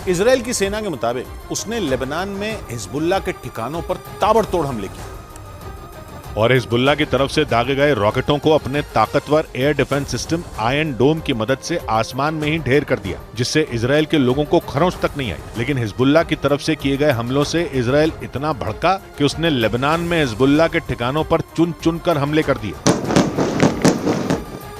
इजराइल की सेना के मुताबिक उसने लेबनान में हिजबुल्लाह के ठिकानों पर ताबड़तोड़ हमले किए और हिजबुल्लाह की तरफ से दागे गए रॉकेटों को अपने ताकतवर एयर डिफेंस सिस्टम आयरन डोम की मदद से आसमान में ही ढेर कर दिया, जिससे इजराइल के लोगों को खरोंच तक नहीं आई। लेकिन हिजबुल्लाह की तरफ से किए गए हमलों से इजराइल इतना भड़का कि उसने लेबनान में हिजबुल्लाह के ठिकानों पर चुन चुन कर हमले कर दिए।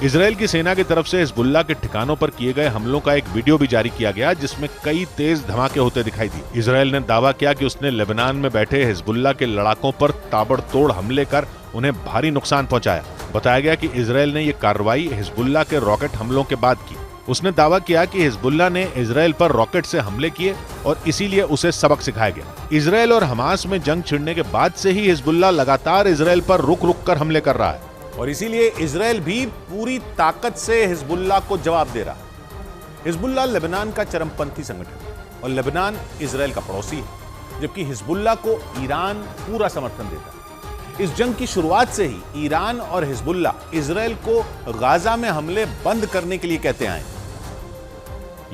इजराइल की सेना की तरफ से हिजबुल्लाह के ठिकानों पर किए गए हमलों का एक वीडियो भी जारी किया गया, जिसमें कई तेज धमाके होते दिखाई दिए। इजराइल ने दावा किया कि उसने लेबनान में बैठे हिजबुल्लाह के लड़ाकों पर ताबड़तोड़ हमले कर उन्हें भारी नुकसान पहुंचाया। बताया गया कि इजराइल ने ये कार्रवाई हिजबुल्लाह के रॉकेट हमलों के बाद की। उसने दावा किया कि हिजबुल्लाह ने इजराइल पर रॉकेट से हमले किए और इसीलिए उसे सबक सिखाया गया। इजराइल और हमास में जंग छिड़ने के बाद से ही हिजबुल्लाह लगातार इजराइल पर रुक रुक कर हमले कर रहा है और इसीलिए इजराइल भी पूरी ताकत से हिजबुल्लाह को जवाब दे रहा है। हिजबुल्लाह लेबनान का चरमपंथी संगठन है और लेबनान इजराइल का पड़ोसी है, जबकि हिजबुल्लाह को ईरान पूरा समर्थन देता है। इस जंग की शुरुआत से ही ईरान और हिजबुल्लाह इजराइल को गाजा में हमले बंद करने के लिए कहते आए।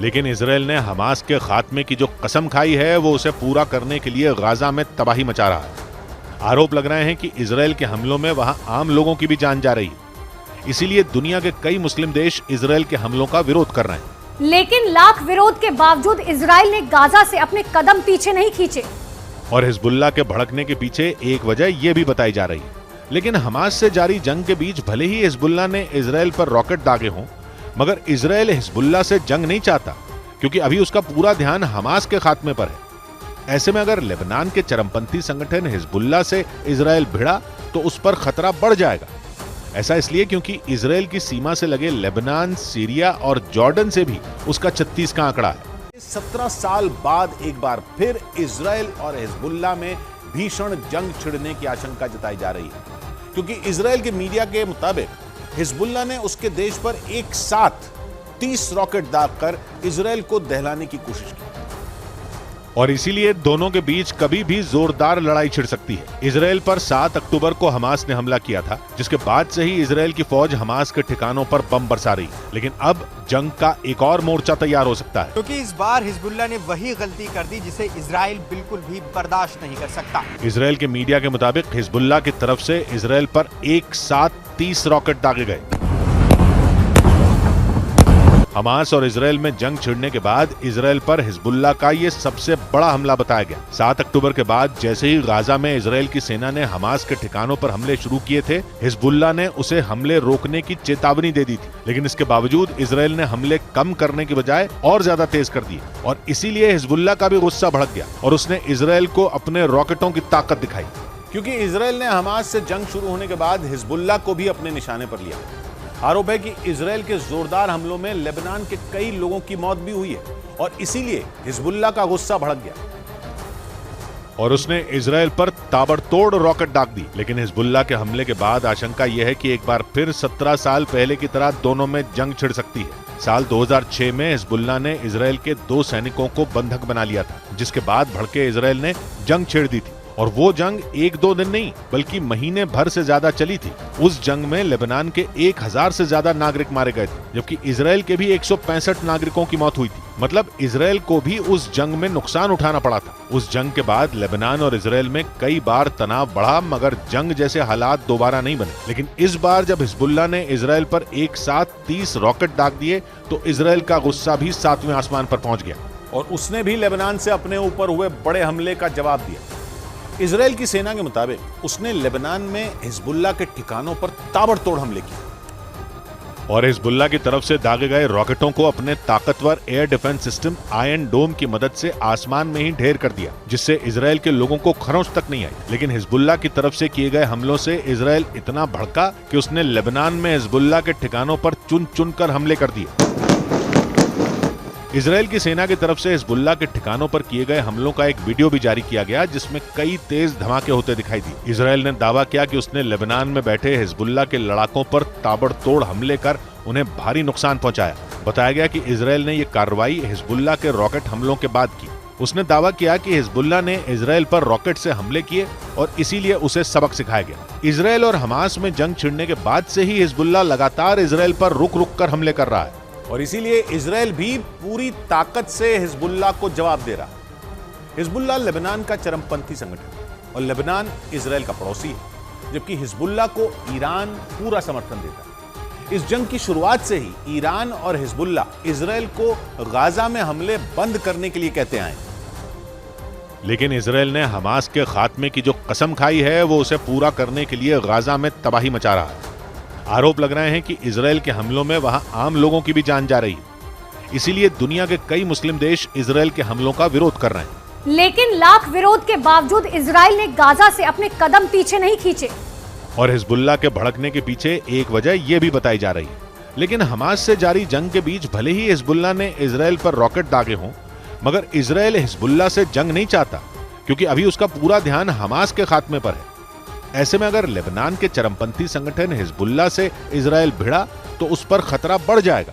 लेकिन इजराइल ने हमास के खात्मे की जो कसम खाई है वो उसे पूरा करने के लिए गाजा में तबाही मचा रहा है। आरोप लग रहे हैं कि इजराइल के हमलों में वहां आम लोगों की भी जान जा रही है। इसीलिए दुनिया के कई मुस्लिम देश इजराइल के हमलों का विरोध कर रहे हैं। लेकिन लाख विरोध के बावजूद इजराइल ने गाजा से अपने कदम पीछे नहीं खींचे और हिजबुल्लाह के भड़कने के पीछे एक वजह यह भी बताई जा रही है। लेकिन हमास से जारी जंग के बीच भले ही हिजबुल्लाह ने इजराइल पर रॉकेट दागे हों, मगर इजराइल हिजबुल्लाह से जंग नहीं चाहता, क्योंकि अभी उसका पूरा ध्यान हमास के खात्मे पर है। ऐसे में अगर लेबनान के चरमपंथी संगठन हिजबुल्लाह से इजराइल भिड़ा तो उस पर खतरा बढ़ जाएगा। ऐसा इसलिए क्योंकि इजराइल की सीमा से लगे लेबनान, सीरिया और जॉर्डन से भी उसका 36 का आंकड़ा है। 17 साल बाद एक बार फिर इजराइल और हिजबुल्लाह में भीषण जंग छिड़ने की आशंका जताई जा रही है, क्योंकि इजराइल के मीडिया के मुताबिक हिजबुल्लाह ने उसके देश पर एक साथ 30 रॉकेट दागकर इजराइल को दहलाने की कोशिश की और इसीलिए दोनों के बीच कभी भी जोरदार लड़ाई छिड़ सकती है। इजराइल पर 7 अक्टूबर को हमास ने हमला किया था, जिसके बाद से ही इजराइल की फौज हमास के ठिकानों पर बम बरसा रही। लेकिन अब जंग का एक और मोर्चा तैयार हो सकता है, क्योंकि इस बार हिजबुल्लाह ने वही गलती कर दी जिसे इजराइल बिल्कुल भी बर्दाश्त नहीं कर सकता। इजराइल के मीडिया के मुताबिक हिजबुल्लाह की तरफ से इजराइल पर एक साथ 30 रॉकेट दागे गए। हमास और इजराइल में जंग छिड़ने के बाद इजराइल पर हिजबुल्लाह का ये सबसे बड़ा हमला बताया गया। 7 अक्टूबर के बाद जैसे ही गाजा में इजराइल की सेना ने हमास के ठिकानों पर हमले शुरू किए थे, हिजबुल्लाह ने उसे हमले रोकने की चेतावनी दे दी थी। लेकिन इसके बावजूद इजराइल ने हमले कम करने की बजाय और ज्यादा तेज कर दिए और इसीलिए हिजबुल्लाह का भी गुस्सा भड़क गया और उसने इजराइल को अपने रॉकेटों की ताकत दिखाई। क्योंकि इजराइल ने हमास से जंग शुरू होने के बाद हिजबुल्लाह को भी अपने निशाने पर लिया। आरोप है कि इजराइल के जोरदार हमलों में लेबनान के कई लोगों की मौत भी हुई है और इसीलिए हिजबुल्लाह का गुस्सा भड़क गया और उसने इजराइल पर ताबड़तोड़ रॉकेट दाग दी। लेकिन हिजबुल्लाह के हमले के बाद आशंका यह है कि एक बार फिर 17 साल पहले की तरह दोनों में जंग छिड़ सकती है। साल 2006 में हिजबुल्लाह ने इजराइल के 2 सैनिकों को बंधक बना लिया था, जिसके बाद भड़के इजराइल ने जंग छेड़ दी थी और वो जंग एक दो दिन नहीं बल्कि महीने भर से ज्यादा चली थी। उस जंग में लेबनान के 1000 से ज्यादा नागरिक मारे गए थे, जबकि इजराइल के भी 165 नागरिकों की मौत हुई थी। मतलब इजराइल को भी उस जंग में नुकसान उठाना पड़ा था। उस जंग के बाद लेबनान और इजराइल में कई बार तनाव बढ़ा, मगर जंग जैसे हालात दोबारा नहीं बने। लेकिन इस बार जब हिजबुल्लाह ने इजराइल पर एक साथ 30 रॉकेट दाग दिए तो इजराइल का गुस्सा भी 7वें आसमान पर पहुंच गया और उसने भी लेबनान से अपने ऊपर हुए बड़े हमले का जवाब दिया। इजराइल की सेना के मुताबिक उसने लेबनान में हिजबुल्लाह के ठिकानों पर ताबड़तोड़ हमले किए और हिजबुल्लाह की तरफ से दागे गए रॉकेटों को अपने ताकतवर एयर डिफेंस सिस्टम आयरन डोम की मदद से आसमान में ही ढेर कर दिया, जिससे इजराइल के लोगों को खरोंच तक नहीं आई। लेकिन हिजबुल्लाह की तरफ से किए गए हमलों से इजराइल इतना भड़का कि उसने लेबनान में हिजबुल्लाह के ठिकानों पर चुन चुन कर हमले कर दिए। इजरायल की सेना की तरफ से हिजबुल्लाह के ठिकानों पर किए गए हमलों का एक वीडियो भी जारी किया गया जिसमें कई तेज धमाके होते दिखाई दिए। इजरायल ने दावा किया कि उसने लेबनान में बैठे हिजबुल्लाह के लड़ाकों पर ताबड़तोड़ हमले कर उन्हें भारी नुकसान पहुंचाया। बताया गया कि इजरायल ने यह कार्रवाई हिजबुल्लाह के रॉकेट हमलों के बाद की। उसने दावा किया कि हिजबुल्लाह ने इजरायल पर रॉकेट से हमले किए और इसीलिए उसे सबक सिखाया गया। इजरायल और हमास में जंग छिड़ने के बाद से ही हिजबुल्लाह लगातार इजरायल पर रुक रुक कर हमले कर रहा है और इसीलिए इजरायल भी पूरी ताकत से हिजबुल्लाह को जवाब दे रहा है। हिजबुल्लाह लेबनान का चरमपंथी संगठन और लेबनान इजरायल का पड़ोसी है, जबकि हिजबुल्लाह को ईरान पूरा समर्थन देता है। इस जंग की शुरुआत से ही ईरान और हिजबुल्लाह इजरायल को गाजा में हमले बंद करने के लिए कहते आए। लेकिन इजरायल ने हमास के खात्मे की जो कसम खाई है वो उसे पूरा करने के लिए गाजा में तबाही मचा रहा है। आरोप लग रहे हैं कि इजरायल के हमलों में वहां आम लोगों की भी जान जा रही है। इसीलिए दुनिया के कई मुस्लिम देश इजरायल के हमलों का विरोध कर रहे हैं। लेकिन लाख विरोध के बावजूद इजरायल ने गाजा से अपने कदम पीछे नहीं खींचे। और हिजबुल्लाह के भड़कने के पीछे एक वजह यह भी बताई जा रही है। लेकिन हमास से जारी जंग के बीच भले ही हिजबुल्लाह ने इजरायल पर रॉकेट दागे हों, मगर इजरायल हिजबुल्लाह से जंग नहीं चाहता, क्योंकि अभी उसका पूरा ध्यान हमास के खात्मे पर है। ऐसे में अगर लेबनान के चरमपंथी संगठन हिजबुल्लाह से इजरायल भिड़ा तो उस पर खतरा बढ़ जाएगा।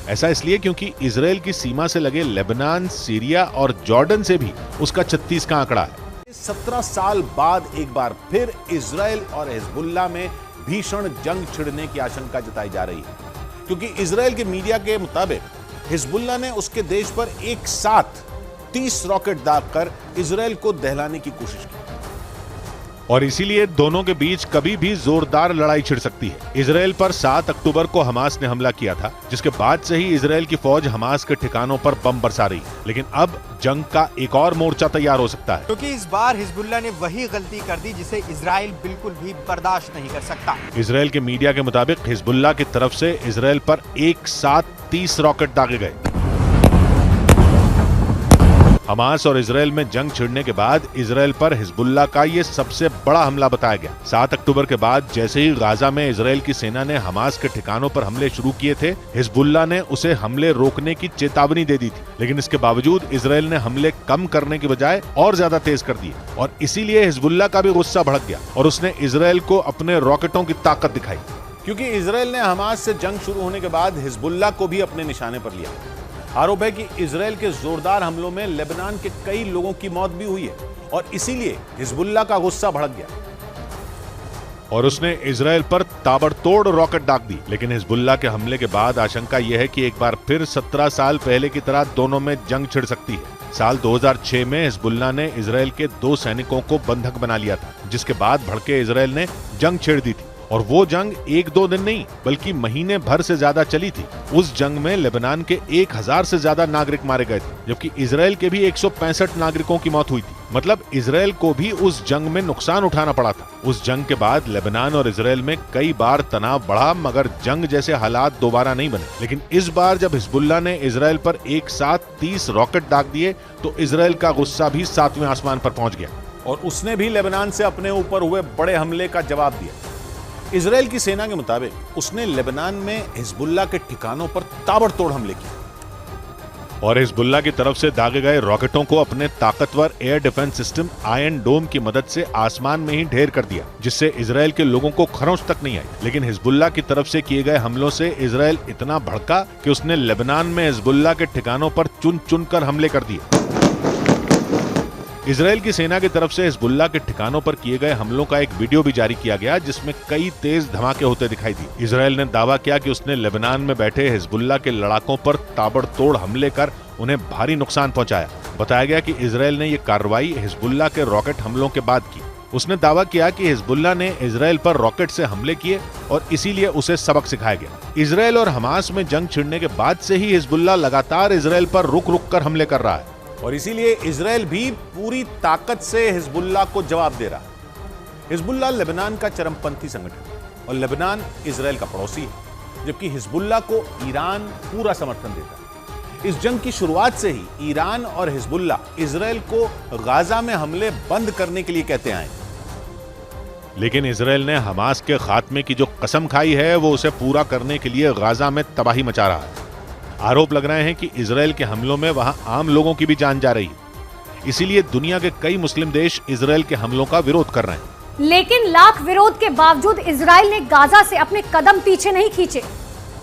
ऐसा इसलिए क्योंकि इजरायल की सीमा से लगे लेबनान, सीरिया और जॉर्डन से भी उसका 36 का आंकड़ा है। 17 साल बाद एक बार फिर इजरायल और हिजबुल्लाह में भीषण जंग छिड़ने की आशंका जताई जा रही है, क्योंकि इजरायल के मीडिया के मुताबिक हिजबुल्लाह ने उसके देश पर एक साथ 30 रॉकेट दागकर इजरायल को दहलाने की कोशिश की और इसीलिए दोनों के बीच कभी भी जोरदार लड़ाई छिड़ सकती है। इजरायल पर 7 अक्टूबर को हमास ने हमला किया था, जिसके बाद से ही इजरायल की फौज हमास के ठिकानों पर बम बरसा रही है। लेकिन अब जंग का एक और मोर्चा तैयार हो सकता है, क्योंकि इस बार हिजबुल्लाह ने वही गलती कर दी जिसे इजरायल बिल्कुल भी बर्दाश्त नहीं कर सकता। इजरायल के मीडिया के मुताबिक हिजबुल्लाह की तरफ से इजरायल पर एक साथ 30 रॉकेट दागे गए। हमास और इजरायल में जंग छिड़ने के बाद इजरायल पर हिजबुल्लाह का ये सबसे बड़ा हमला बताया गया। 7 अक्टूबर के बाद जैसे ही गाजा में इजरायल की सेना ने हमास के ठिकानों पर हमले शुरू किए थे, हिजबुल्लाह ने उसे हमले रोकने की चेतावनी दे दी थी। लेकिन इसके बावजूद इजरायल ने हमले कम करने की बजाय और ज्यादा तेज कर दिए और इसीलिए हिजबुल्लाह का भी गुस्सा भड़क गया और उसने इजरायल को अपने रॉकेटों की ताकत दिखाई। क्योंकि इजरायल ने हमास से जंग शुरू होने के बाद हिजबुल्लाह को भी अपने निशाने पर लिया। आरोप है कि इजरायल के जोरदार हमलों में लेबनान के कई लोगों की मौत भी हुई है और इसीलिए हिजबुल्लाह का गुस्सा भड़क गया और उसने इजरायल पर ताबड़तोड़ रॉकेट दाग दी। लेकिन हिजबुल्लाह के हमले के बाद आशंका यह है कि एक बार फिर 17 साल पहले की तरह दोनों में जंग छिड़ सकती है। साल 2006 में हिजबुल्लाह ने इजरायल के 2 सैनिकों को बंधक बना लिया था, जिसके बाद भड़के इजरायल ने जंग छेड़ दी थी और वो जंग 1-2 दिन नहीं बल्कि महीने भर से ज्यादा चली थी। उस जंग में लेबनान के 1000 से ज्यादा नागरिक मारे गए थे, जबकि इजरायल के भी 165 नागरिकों की मौत हुई थी। मतलब इजरायल को भी उस जंग में नुकसान उठाना पड़ा था। उस जंग के बाद लेबनान और इजरायल में कई बार तनाव बढ़ा, मगर जंग जैसे हालात दोबारा नहीं बने। लेकिन इस बार जब हिजबुल्लाह ने इजरायल पर एक साथ 30 रॉकेट दाग दिए तो इजरायल का गुस्सा भी 7वें आसमान पर पहुंच गया और उसने भी लेबनान से अपने ऊपर हुए बड़े हमले का जवाब दिया। इजरायल की सेना के मुताबिक उसने लेबनान में हिजबुल्लाह के ठिकानों पर ताबड़तोड़ हमले किए और हिजबुल्लाह की तरफ से दागे गए रॉकेटों को अपने ताकतवर एयर डिफेंस सिस्टम आयरन डोम की मदद से आसमान में ही ढेर कर दिया, जिससे इजरायल के लोगों को खरोंच तक नहीं आई। लेकिन हिजबुल्लाह की तरफ से किए गए हमलों से इजरायल इतना भड़का कि उसने लेबनान में हिजबुल्लाह के ठिकानों पर चुन चुन कर हमले कर दिए। इजरायल की सेना की तरफ से हिजबुल्लाह के ठिकानों पर किए गए हमलों का एक वीडियो भी जारी किया गया, जिसमें कई तेज धमाके होते दिखाई दिए। इजरायल ने दावा किया कि उसने लेबनान में बैठे हिजबुल्लाह के लड़ाकों पर ताबड़तोड़ हमले कर उन्हें भारी नुकसान पहुंचाया। बताया गया कि इजरायल ने यह कार्रवाई हिजबुल्लाह के रॉकेट हमलों के बाद की। उसने दावा किया कि हिजबुल्लाह ने इजरायल पर रॉकेट से हमले किए और इसीलिए उसे सबक सिखाया गया। इजरायल और हमास में जंग छिड़ने के बाद से ही हिजबुल्लाह लगातार इजरायल पर रुक रुक कर हमले कर रहा है और इसीलिए इजरायल भी पूरी ताकत से हिजबुल्लाह को जवाब दे रहा है। हिजबुल्लाह लेबनान का चरमपंथी संगठन और लेबनान इजरायल का पड़ोसी है, जबकि हिजबुल्लाह को ईरान पूरा समर्थन देता है। इस जंग की शुरुआत से ही ईरान और हिजबुल्लाह इजरायल को गाजा में हमले बंद करने के लिए कहते आए। लेकिन इजरायल ने हमास के खात्मे की जो कसम खाई है वो उसे पूरा करने के लिए गाजा में तबाही मचा रहा है। आरोप लग रहे हैं कि इजरायल के हमलों में वहां आम लोगों की भी जान जा रही है। इसीलिए दुनिया के कई मुस्लिम देश इजरायल के हमलों का विरोध कर रहे हैं। लेकिन लाख विरोध के बावजूद इजराइल ने गाजा से अपने कदम पीछे नहीं खींचे।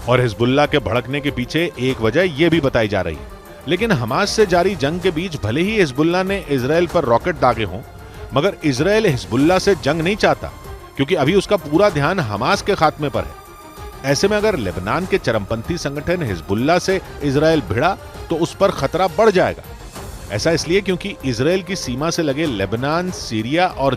और हिजबुल्लाह के भड़कने के पीछे एक वजह यह भी बताई जा रही है। लेकिन हमास से जारी जंग के बीच भले ही हिजबुल्लाह ने इजरायल पर रॉकेट दागे हों, मगर इजरायल हिजबुल्लाह से जंग नहीं चाहता, क्योंकि अभी उसका पूरा ध्यान हमास के खात्मे पर है। ऐसे में अगर लेबनान के चरमपंथी संगठन हिजबुल्लाह से इजरायल भिड़ा तो उस पर खतरा बढ़ जाएगा। ऐसा इसलिए क्योंकि इजरायल की सीमा से लगे लेबनान, सीरिया और